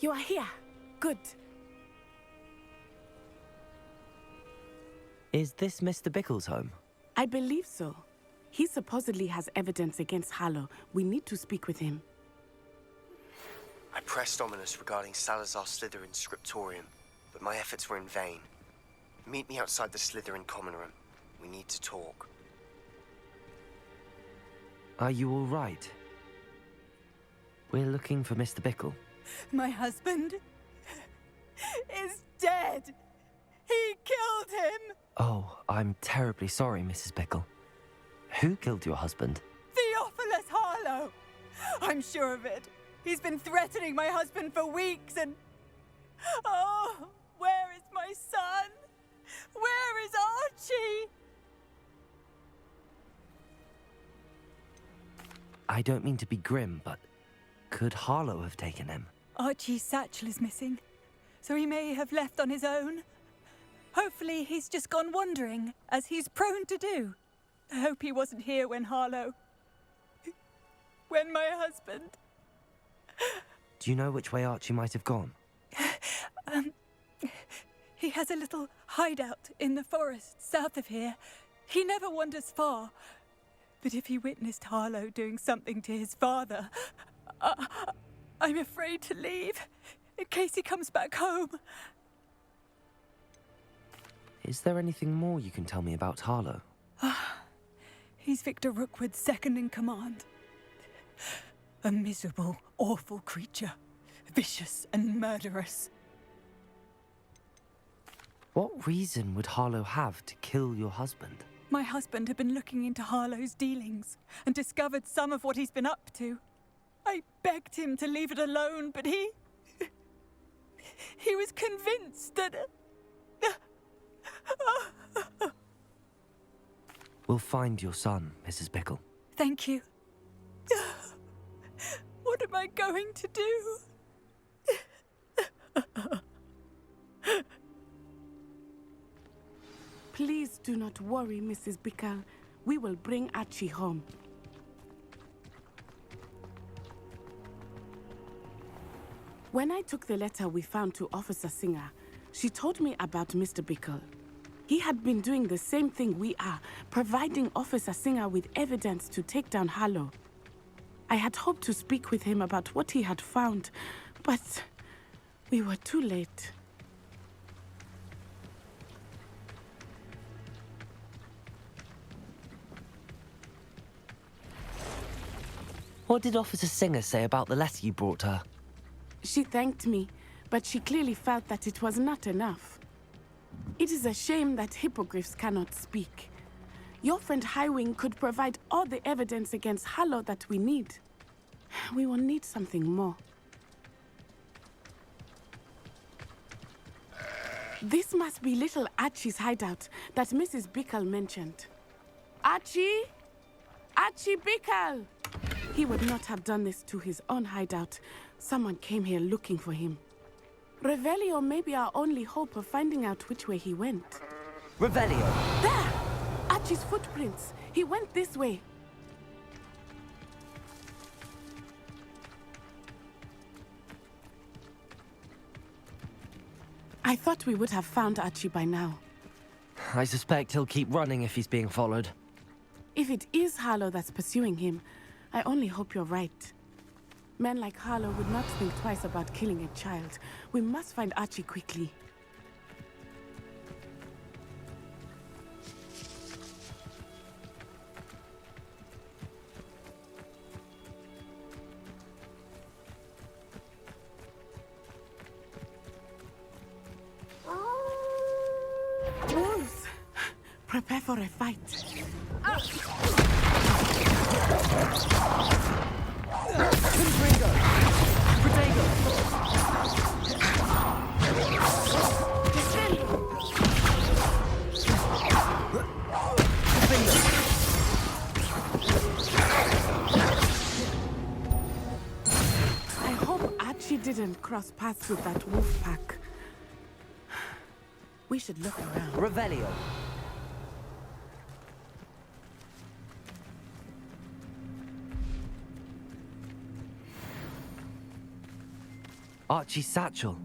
You are here. Good. Is this Mr. Bickle's home? I believe so. He supposedly has evidence against Harlow. We need to speak with him. I pressed Ominous regarding Salazar Slytherin's scriptorium, but my efforts were in vain. Meet me outside the Slytherin common room. We need to talk. Are you all right? We're looking for Mr. Bickle. My husband is dead. He killed him. Oh, I'm terribly sorry, Mrs. Bickle. Who killed your husband? Theophilus Harlow. I'm sure of it. He's been threatening my husband for weeks and... Oh, where is my son? Where is Archie? I don't mean to be grim, but could Harlow have taken him? Archie's satchel is missing, so he may have left on his own. Hopefully he's just gone wandering, as he's prone to do. I hope he wasn't here when Harlow... when my husband... Do you know which way Archie might have gone? He has a little hideout in the forest south of here. He never wanders far. But if he witnessed Harlow doing something to his father, I'm afraid to leave in case he comes back home. Is there anything more you can tell me about Harlow? He's Victor Rookwood's second in command. A miserable, awful creature. Vicious and murderous. What reason would Harlow have to kill your husband? My husband had been looking into Harlow's dealings and discovered some of what he's been up to. I begged him to leave it alone, but he was convinced that... We'll find your son, Mrs. Bickle. Thank you. What am I going to do? Please do not worry, Mrs. Bickle. We will bring Archie home. When I took the letter we found to Officer Singer, she told me about Mr. Bickle. He had been doing the same thing we are, providing Officer Singer with evidence to take down Harlow. I had hoped to speak with him about what he had found, but we were too late. What did Officer Singer say about the letter you brought her? She thanked me, but she clearly felt that it was not enough. It is a shame that hippogriffs cannot speak. Your friend Highwing could provide all the evidence against Harlow that we need. We will need something more. This must be little Archie's hideout that Mrs. Bickle mentioned. Archie? Archie Bickle! He would not have done this to his own hideout. Someone came here looking for him. Revelio may be our only hope of finding out which way he went. Revelio! There! Archie's footprints. He went this way. I thought we would have found Archie by now. I suspect he'll keep running if he's being followed. If it is Harlow that's pursuing him, I only hope you're right. Men like Harlow would not think twice about killing a child. We must find Archie quickly. Wolves! Prepare for a fight. I hope Archie didn't cross paths with that wolf pack. We should look around. Revelio. Archie's satchel.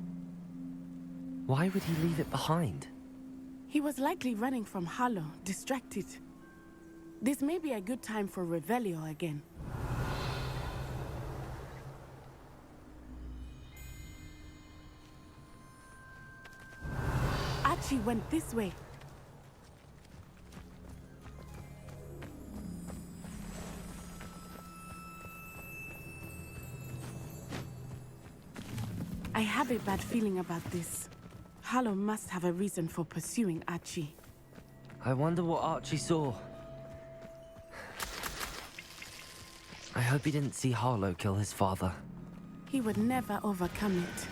Why would he leave it behind? He was likely running from Harlow, distracted. This may be a good time for Revelio again. Archie went this way. I have a bad feeling about this. Harlow must have a reason for pursuing Archie. I wonder what Archie saw. I hope he didn't see Harlow kill his father. He would never overcome it.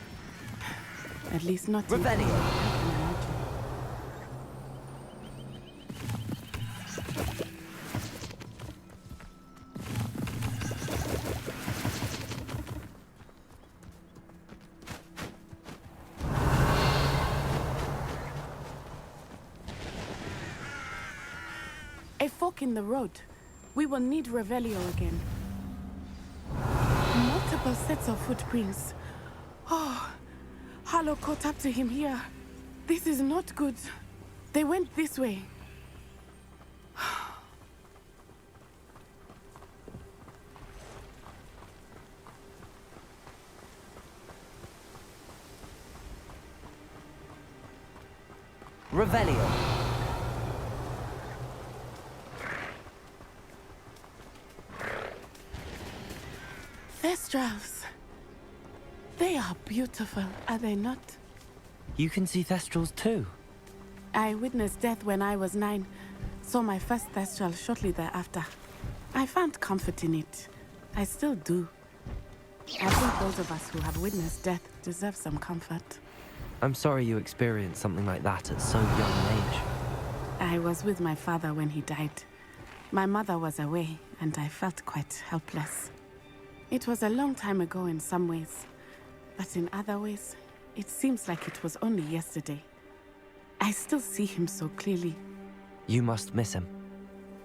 At least not in Revelio! A fork in the road. We will need Revelio again. Multiple Those sets of footprints. Oh, Harlow caught up to him here. This is not good. They went this way. Revelio. Thestrals. They are beautiful, are they not? You can see Thestrals too. I witnessed death when I was 9. Saw my first Thestral shortly thereafter. I found comfort in it. I still do. I think those of us who have witnessed death deserve some comfort. I'm sorry you experienced something like that at so young an age. I was with my father when he died. My mother was away, and I felt quite helpless. It was a long time ago in some ways, but in other ways, it seems like it was only yesterday. I still see him so clearly. You must miss him.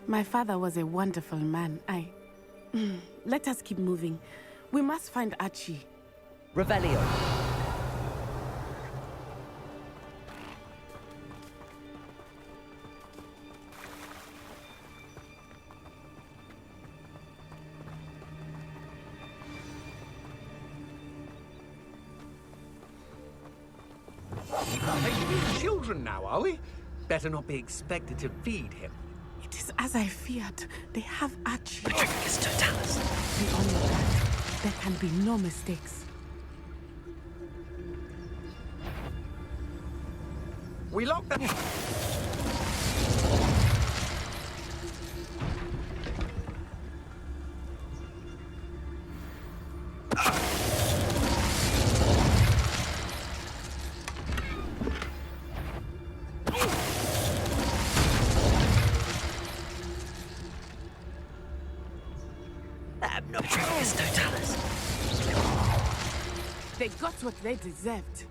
My father was a wonderful man. Let us keep moving. We must find Archie. Revelio. Children now, are we? Better not be expected to feed him. It is as I feared. They have Archie. Patricus Totalis. Beyond that, there can be no mistakes. We locked them. Patricus Totalis. They got what they deserved.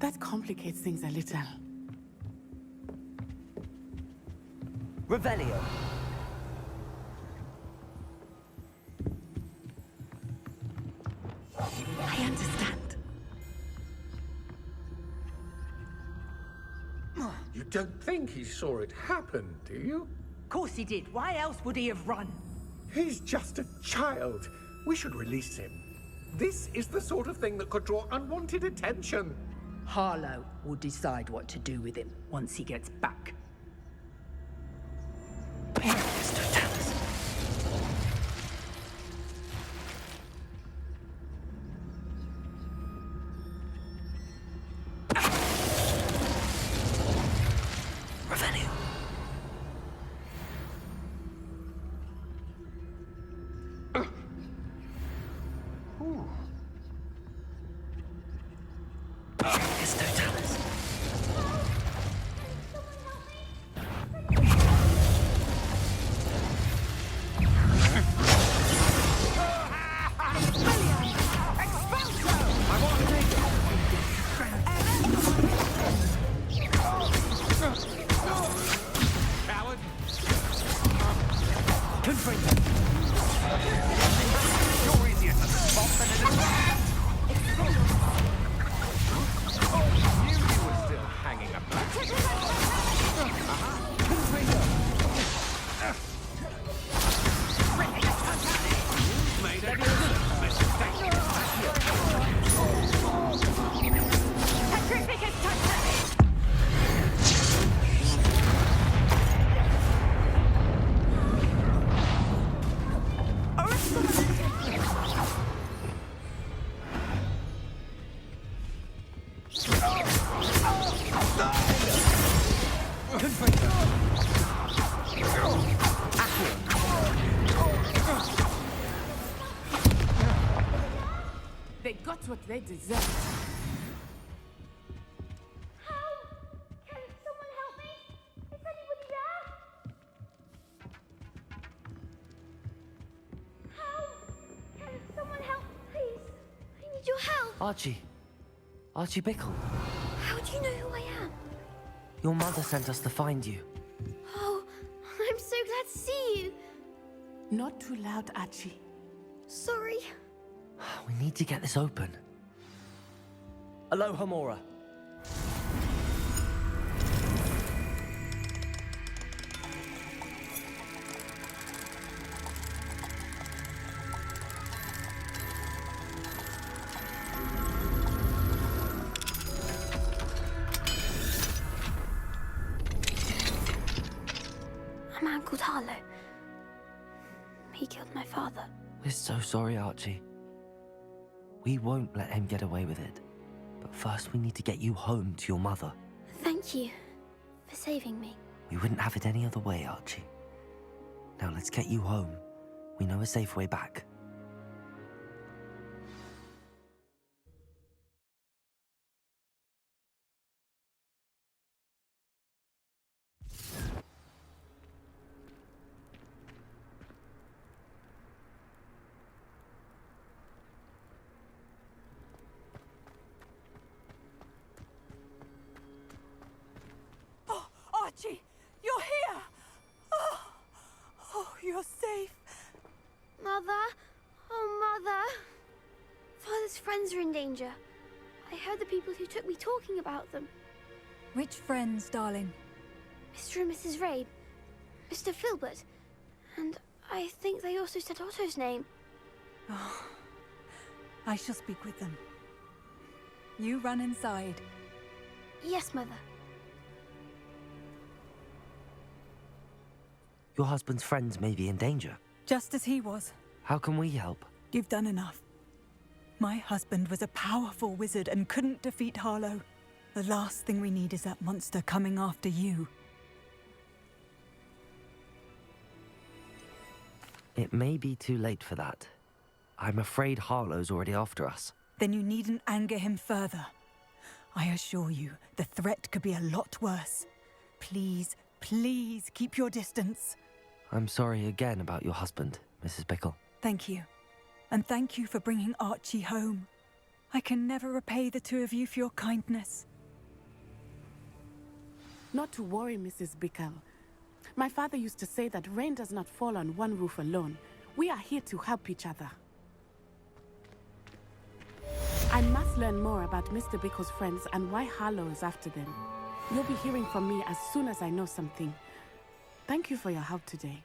That complicates things a little. Revelio. I understand. You don't think he saw it happen, do you? Of course he did. Why else would he have run? He's just a child. We should release him. This is the sort of thing that could draw unwanted attention. Harlow will decide what to do with him once he gets back. Patricus Totalis. Revelio. Patricus Totalis. Coward! You're easier to spot than an rat! Knew you were still hanging about. Made a mistake. They got what they deserved. Can someone help me? Is anybody there? How? Can someone Archie. Archie Bickle. How do you know who I am? Your mother sent us to find you. Oh, I'm so glad to see you. Not too loud, Archie. Sorry. We need to get this open. Aloha Mora. A man called Harlow. He killed my father. We're so sorry, Archie. We won't let him get away with it. But first we need to get you home to your mother. Thank you for saving me. We wouldn't have it any other way, Archie. Now let's get you home. We know a safe way back. Archie, you're here! Oh, you're safe. Mother? Oh, Mother. Father's friends are in danger. I heard the people who took me talking about them. Which friends, darling? Mr. and Mrs. Rabe, Mr. Filbert, and I think they also said Otto's name. Oh, I shall speak with them. You run inside. Yes, Mother. Your husband's friends may be in danger. Just as he was. How can we help? You've done enough. My husband was a powerful wizard and couldn't defeat Harlow. The last thing we need is that monster coming after you. It may be too late for that. I'm afraid Harlow's already after us. Then you needn't anger him further. I assure you, the threat could be a lot worse. Please, please keep your distance. I'm sorry again about your husband, Mrs. Bickle. Thank you. And thank you for bringing Archie home. I can never repay the two of you for your kindness. Not to worry, Mrs. Bickle. My father used to say that rain does not fall on one roof alone. We are here to help each other. I must learn more about Mr. Bickle's friends and why Harlow is after them. You'll be hearing from me as soon as I know something. Thank you for your help today.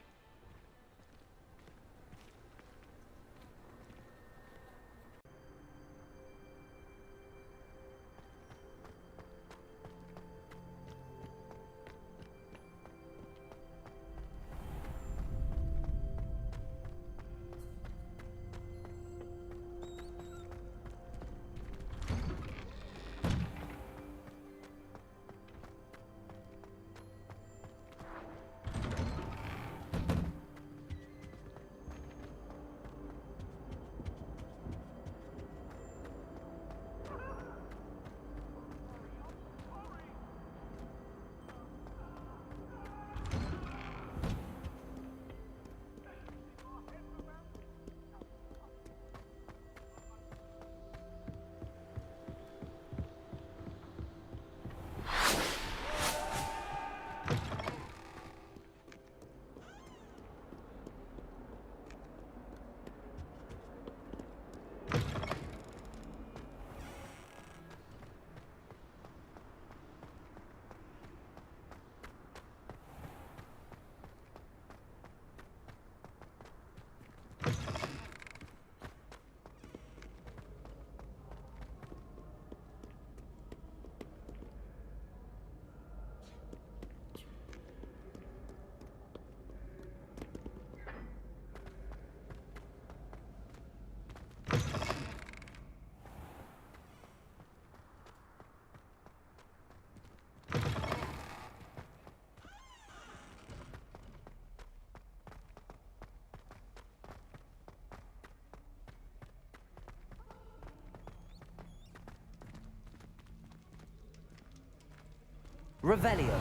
Revelio.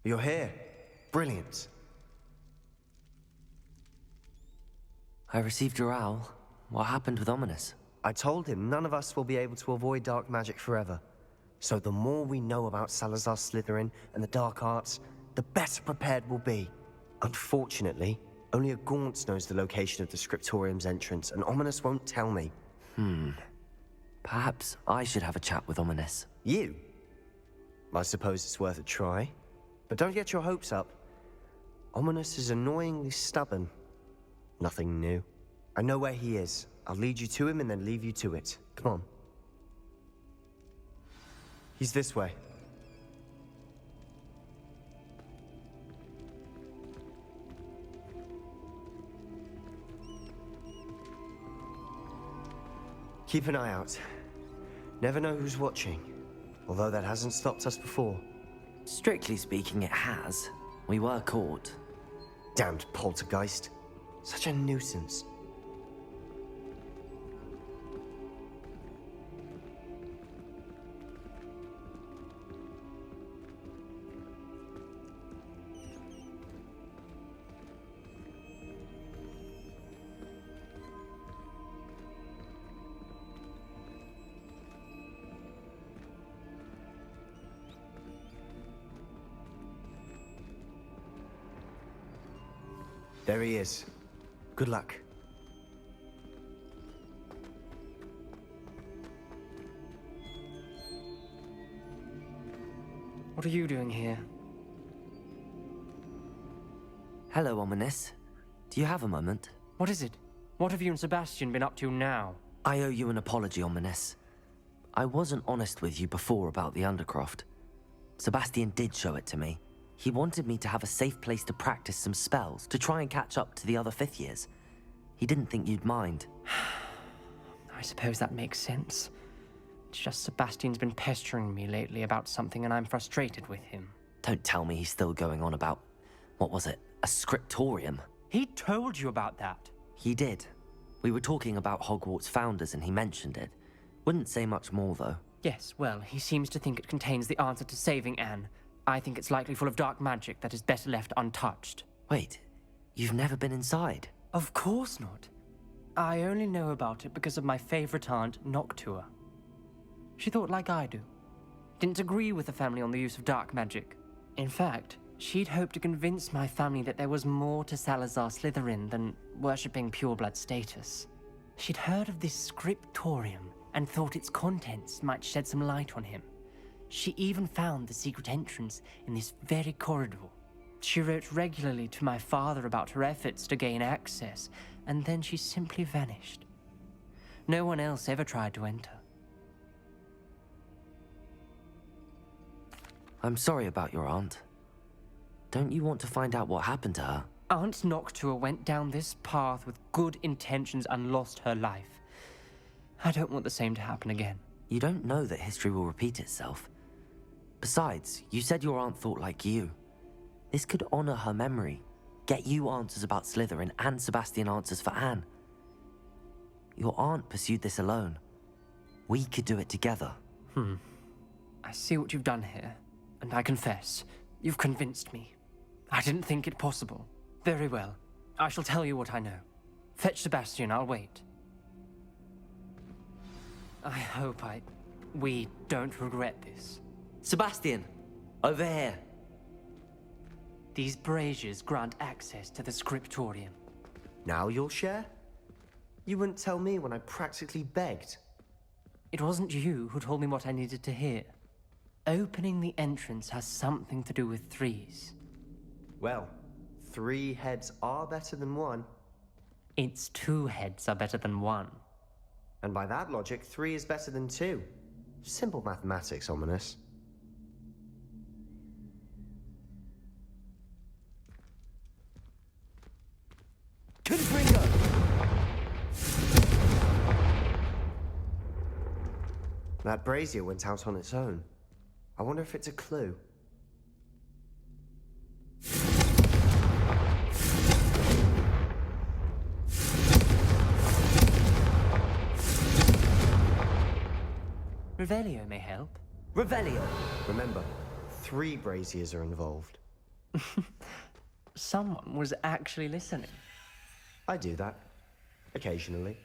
You're here. Brilliant. I received your owl. What happened with Ominous? I told him none of us will be able to avoid dark magic forever. So the more we know about Salazar Slytherin and the dark arts, the better prepared we'll be. Unfortunately, only a Gaunt knows the location of the Scriptorium's entrance, and Ominous won't tell me. Perhaps I should have a chat with Ominous. You? I suppose it's worth a try. But don't get your hopes up. Ominous is annoyingly stubborn. Nothing new. I know where he is. I'll lead you to him and then leave you to it. Come on. He's this way. Keep an eye out. Never know who's watching. Although that hasn't stopped us before. Strictly speaking, it has. We were caught. Damned poltergeist. Such a nuisance. There he is. Good luck. What are you doing here? Hello, Ominous. Do you have a moment? What is it? What have you and Sebastian been up to now? I owe you an apology, Ominous. I wasn't honest with you before about the Undercroft. Sebastian did show it to me. He wanted me to have a safe place to practice some spells, to try and catch up to the other 5th years. He didn't think you'd mind. I suppose that makes sense. It's just Sebastian's been pestering me lately about something and I'm frustrated with him. Don't tell me he's still going on about, what was it, a scriptorium? He told you about that? He did. We were talking about Hogwarts founders and he mentioned it. Wouldn't say much more, though. Yes, well, he seems to think it contains the answer to saving Anne. I think it's likely full of dark magic that is better left untouched. Wait, you've never been inside? Of course not. I only know about it because of my favorite aunt, Noctua. She thought like I do. Didn't agree with the family on the use of dark magic. In fact, she'd hoped to convince my family that there was more to Salazar Slytherin than worshipping pureblood status. She'd heard of this scriptorium and thought its contents might shed some light on him. She even found the secret entrance in this very corridor. She wrote regularly to my father about her efforts to gain access, and then she simply vanished. No one else ever tried to enter. I'm sorry about your aunt. Don't you want to find out what happened to her? Aunt Noctua went down this path with good intentions and lost her life. I don't want the same to happen again. You don't know that history will repeat itself. Besides, you said your aunt thought like you. This could honor her memory, get you answers about Slytherin and Sebastian answers for Anne. Your aunt pursued this alone. We could do it together. I see what you've done here, and I confess, you've convinced me. I didn't think it possible. Very well. I shall tell you what I know. Fetch Sebastian, I'll wait. I hope we don't regret this. Sebastian, over here. These braziers grant access to the scriptorium. Now you'll share? You wouldn't tell me when I practically begged. It wasn't you who told me what I needed to hear. Opening the entrance has something to do with 3s. Well, 3 heads are better than 1. It's 2 heads are better than 1. And by that logic, 3 is better than 2. Simple mathematics, Ominous. Confringo! That brazier went out on its own. I wonder if it's a clue. Revelio may help. Revelio! Remember, 3 braziers are involved. Someone was actually listening. I do that. Occasionally.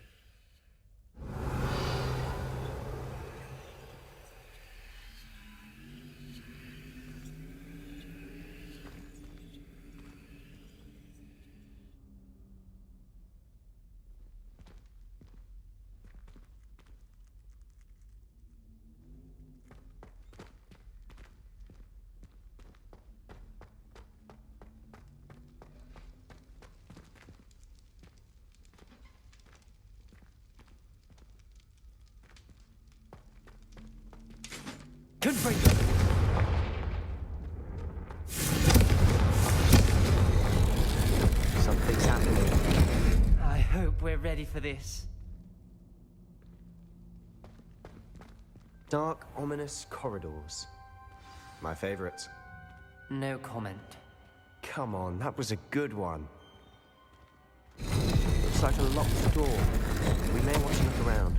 Something's happening. I hope we're ready for this. Dark, ominous corridors. My favorite. No comment. Come on, that was a good one. Looks like a locked door. We may want to look around.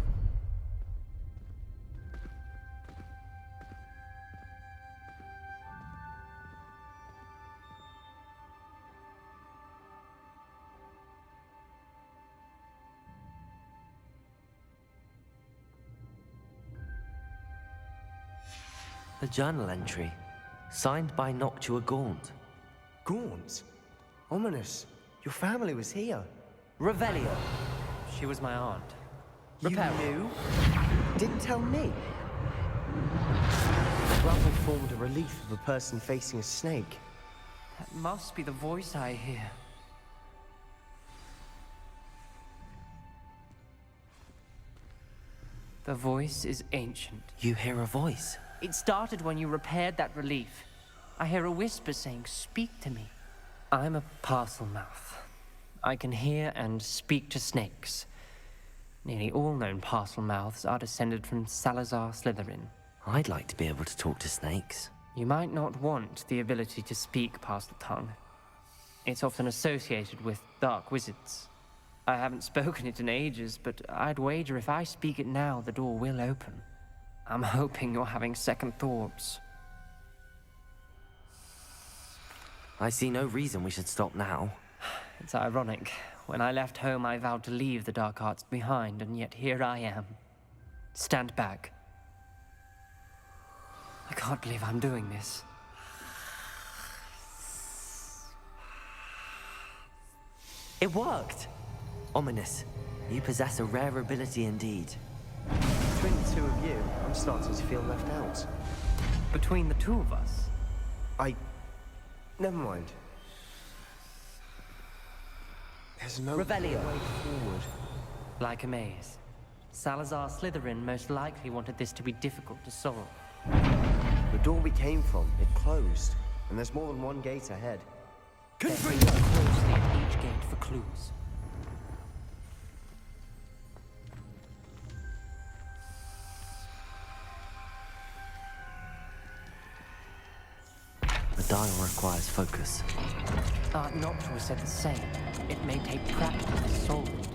A journal entry, signed by Noctua Gaunt. Gaunt? Ominous. Your family was here. Revelio. She was my aunt. Repair. You knew? Didn't tell me. The rubble formed a relief of a person facing a snake. That must be the voice I hear. The voice is ancient. You hear a voice? It started when you repaired that relief. I hear a whisper saying, "Speak to me." I'm a parcel mouth. I can hear and speak to snakes. Nearly all known parcel mouths are descended from Salazar Slytherin. I'd like to be able to talk to snakes. You might not want the ability to speak past the tongue. It's often associated with dark wizards. I haven't spoken it in ages, but I'd wager if I speak it now, the door will open. I'm hoping you're having second thoughts. I see no reason we should stop now. It's ironic. When I left home, I vowed to leave the dark arts behind, and yet here I am. Stand back. I can't believe I'm doing this. It worked! Ominous, you possess a rare ability indeed. Between the two of you, I'm starting to feel left out. Between the two of us? Never mind. There's no Revelio. way forward. Like a maze. Salazar Slytherin most likely wanted this to be difficult to solve. The door we came from, it closed. And there's more than one gate ahead. Closely at each gate for clues. The dial requires focus. Aunt Noctua said the same. It may take practice to solve it.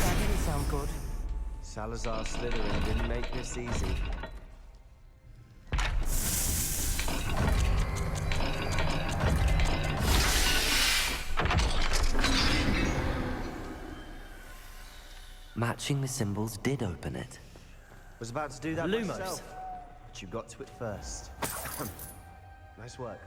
That didn't sound good. Salazar Slytherin didn't make this easy. Matching the symbols did open it. Was about to do that Lumos. myself, but you got to it first. Nice work.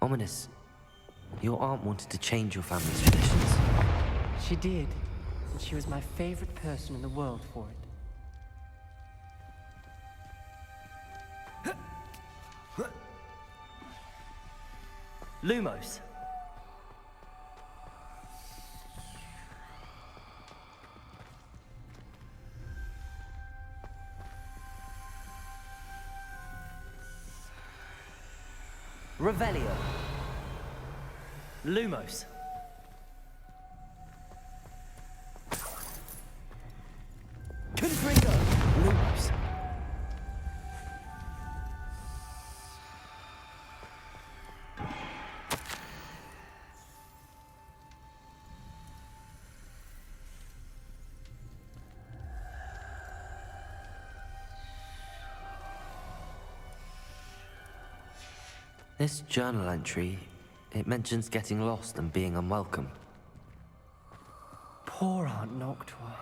Ominous, your aunt wanted to change your family's traditions. She did. And she was my favorite person in the world for it. Lumos. Revelio. Lumos. This journal entry, it mentions getting lost and being unwelcome. Poor Aunt Noctua.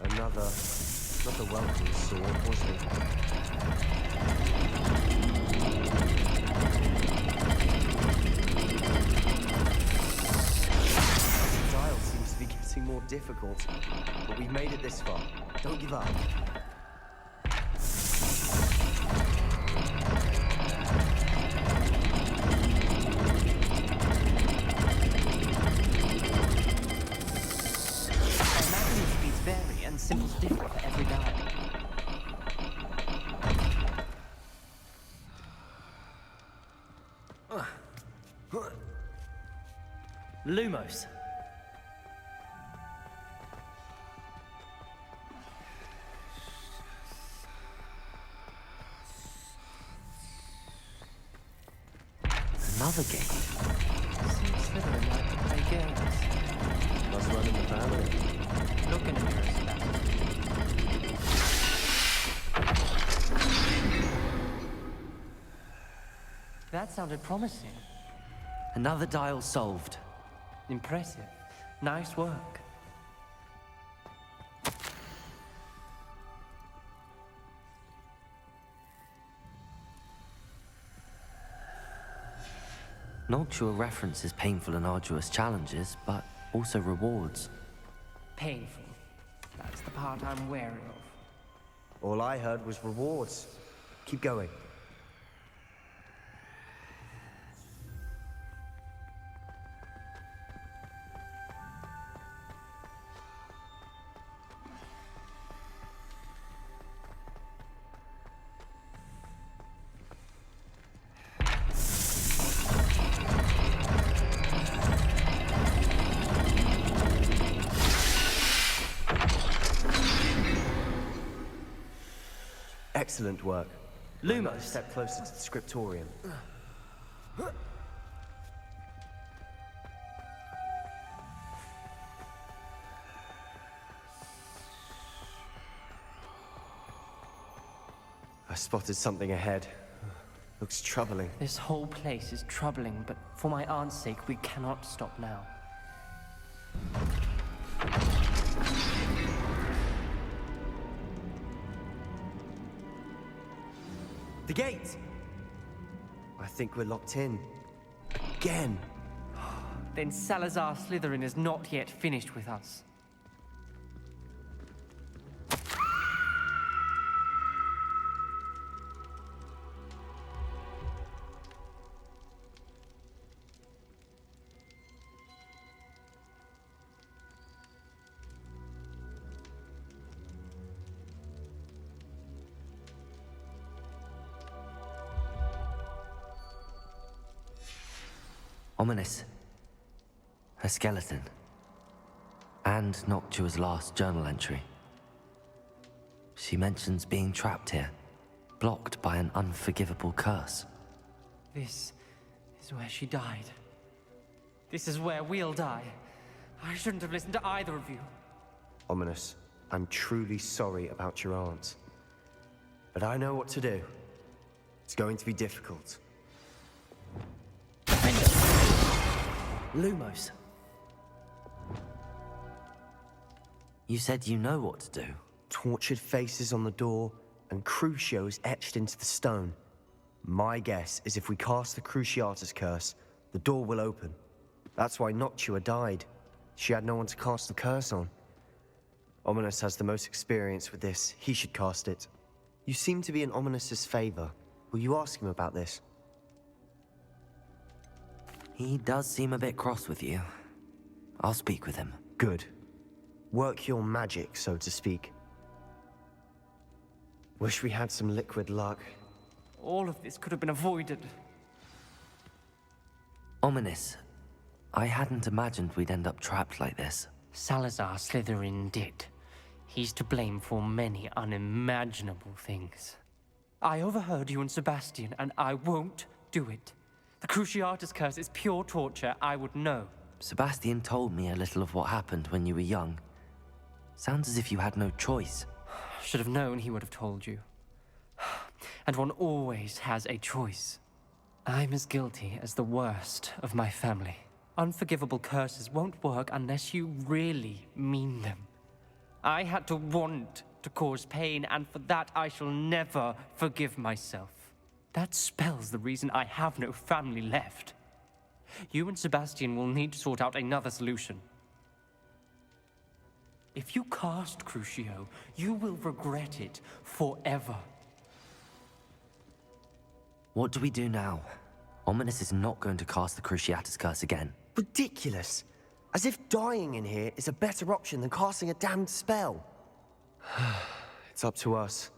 Another welcome sword, wasn't it? The dial seems to be getting more difficult, but we've made it this far. Don't give up. Symbols differ for every dial. Lumos. Another gate. Seems Slytherin like to play games. Must run in the family. Look in the mirror, Sebastian. That sounded promising. Another dial solved. Impressive. Nice work. Noctua references painful and arduous challenges, but also rewards. Painful. That's the part I'm wary of. All I heard was rewards. Keep going. Excellent work. Lumos. Step closer to the scriptorium. I spotted something ahead. Looks troubling. This whole place is troubling, but for my aunt's sake, we cannot stop now. The gate! I think we're locked in. Again. Then Salazar Slytherin is not yet finished with us. Ominous. A skeleton. And Noctua's last journal entry. She mentions being trapped here, blocked by an unforgivable curse. This is where she died. This is where we'll die. I shouldn't have listened to either of you. Ominous, I'm truly sorry about your aunt. But I know what to do. It's going to be difficult. Lumos. You said you know what to do. Tortured faces on the door and Crucios etched into the stone. My guess is if we cast the Cruciatus curse, the door will open. That's why Noctua died. She had no one to cast the curse on. Ominous has the most experience with this. He should cast it. You seem to be in Ominous's favor. Will you ask him about this? He does seem a bit cross with you. I'll speak with him. Good. Work your magic, so to speak. Wish we had some liquid luck. All of this could have been avoided. Ominous. I hadn't imagined we'd end up trapped like this. Salazar Slytherin did. He's to blame for many unimaginable things. I overheard you and Sebastian, and I won't do it. The Cruciatus curse is pure torture. I would know. Sebastian told me a little of what happened when you were young. Sounds as if you had no choice. Should have known he would have told you. And one always has a choice. I'm as guilty as the worst of my family. Unforgivable curses won't work unless you really mean them. I had to want to cause pain, and for that I shall never forgive myself. That spells the reason I have no family left. You and Sebastian will need to sort out another solution. If you cast Crucio, you will regret it forever. What do we do now? Ominous is not going to cast the Cruciatus curse again. Ridiculous. As if dying in here is a better option than casting a damned spell. It's up to us.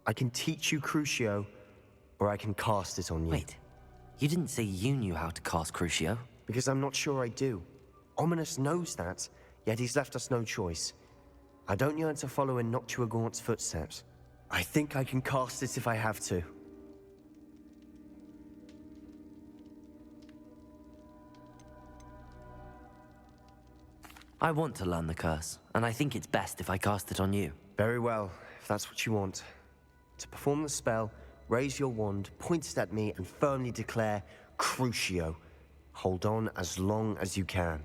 I can teach you Crucio, or I can cast it on you. Wait, you didn't say you knew how to cast Crucio? Because I'm not sure I do. Ominous knows that, yet he's left us no choice. I don't yearn to follow in Noctua Gaunt's footsteps. I think I can cast it if I have to. I want to learn the curse, and I think it's best if I cast it on you. Very well, if that's what you want. To perform the spell, raise your wand, point it at me, and firmly declare Crucio. Hold on as long as you can.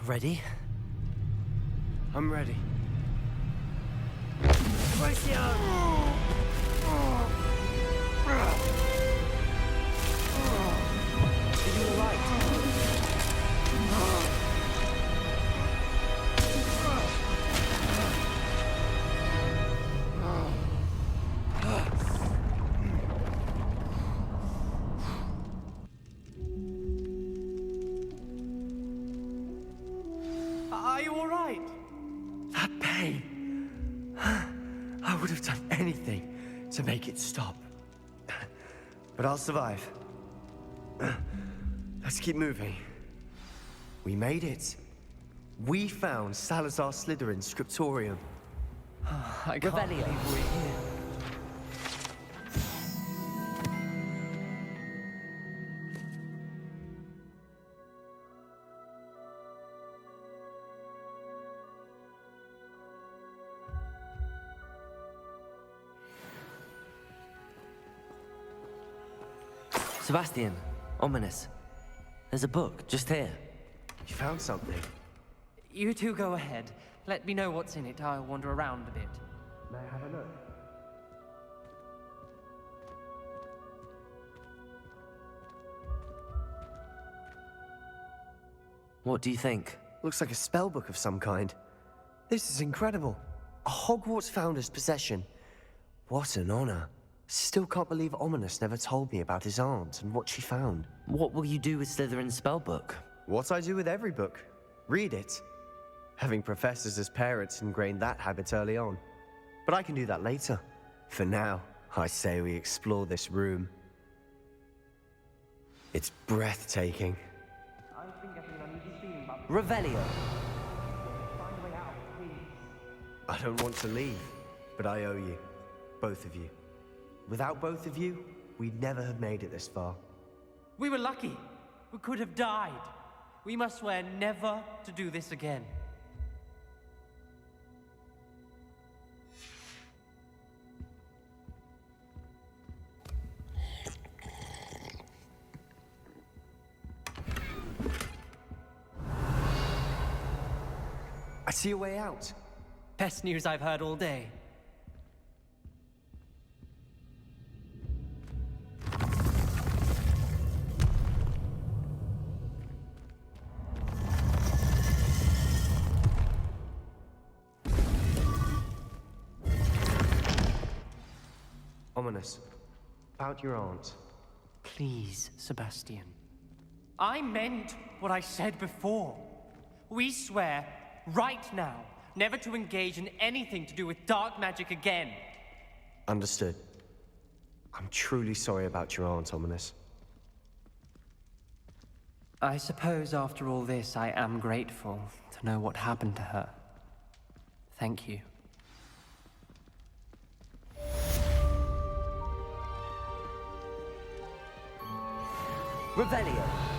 Ready? I'm ready. Are you all right? That pain. I would have done anything to make it stop. But I'll survive. Let's keep moving. We made it. We found Salazar Slytherin's scriptorium. I can't believe we're here. Sebastian, Ominous. There's a book just here. You found something? You two go ahead. Let me know what's in it. I'll wander around a bit. May I have a look? What do you think? Looks like a spell book of some kind. This is incredible. A Hogwarts founder's possession. What an honor. Still can't believe Ominous never told me about his aunt and what she found. What will you do with Slytherin's spellbook? What I do with every book. Read it. Having professors as parents ingrained that habit early on. But I can do that later. For now, I say we explore this room. It's breathtaking. Revelio. I don't want to leave, but I owe you. Both of you. Without both of you, we'd never have made it this far. We were lucky. We could have died. We must swear never to do this again. I see a way out. Best news I've heard all day. Ominous. About your aunt. Please, Sebastian. I meant what I said before. We swear, right now, never to engage in anything to do with dark magic again. Understood. I'm truly sorry about your aunt, Ominous. I suppose after all this, I am grateful to know what happened to her. Thank you. Revelio.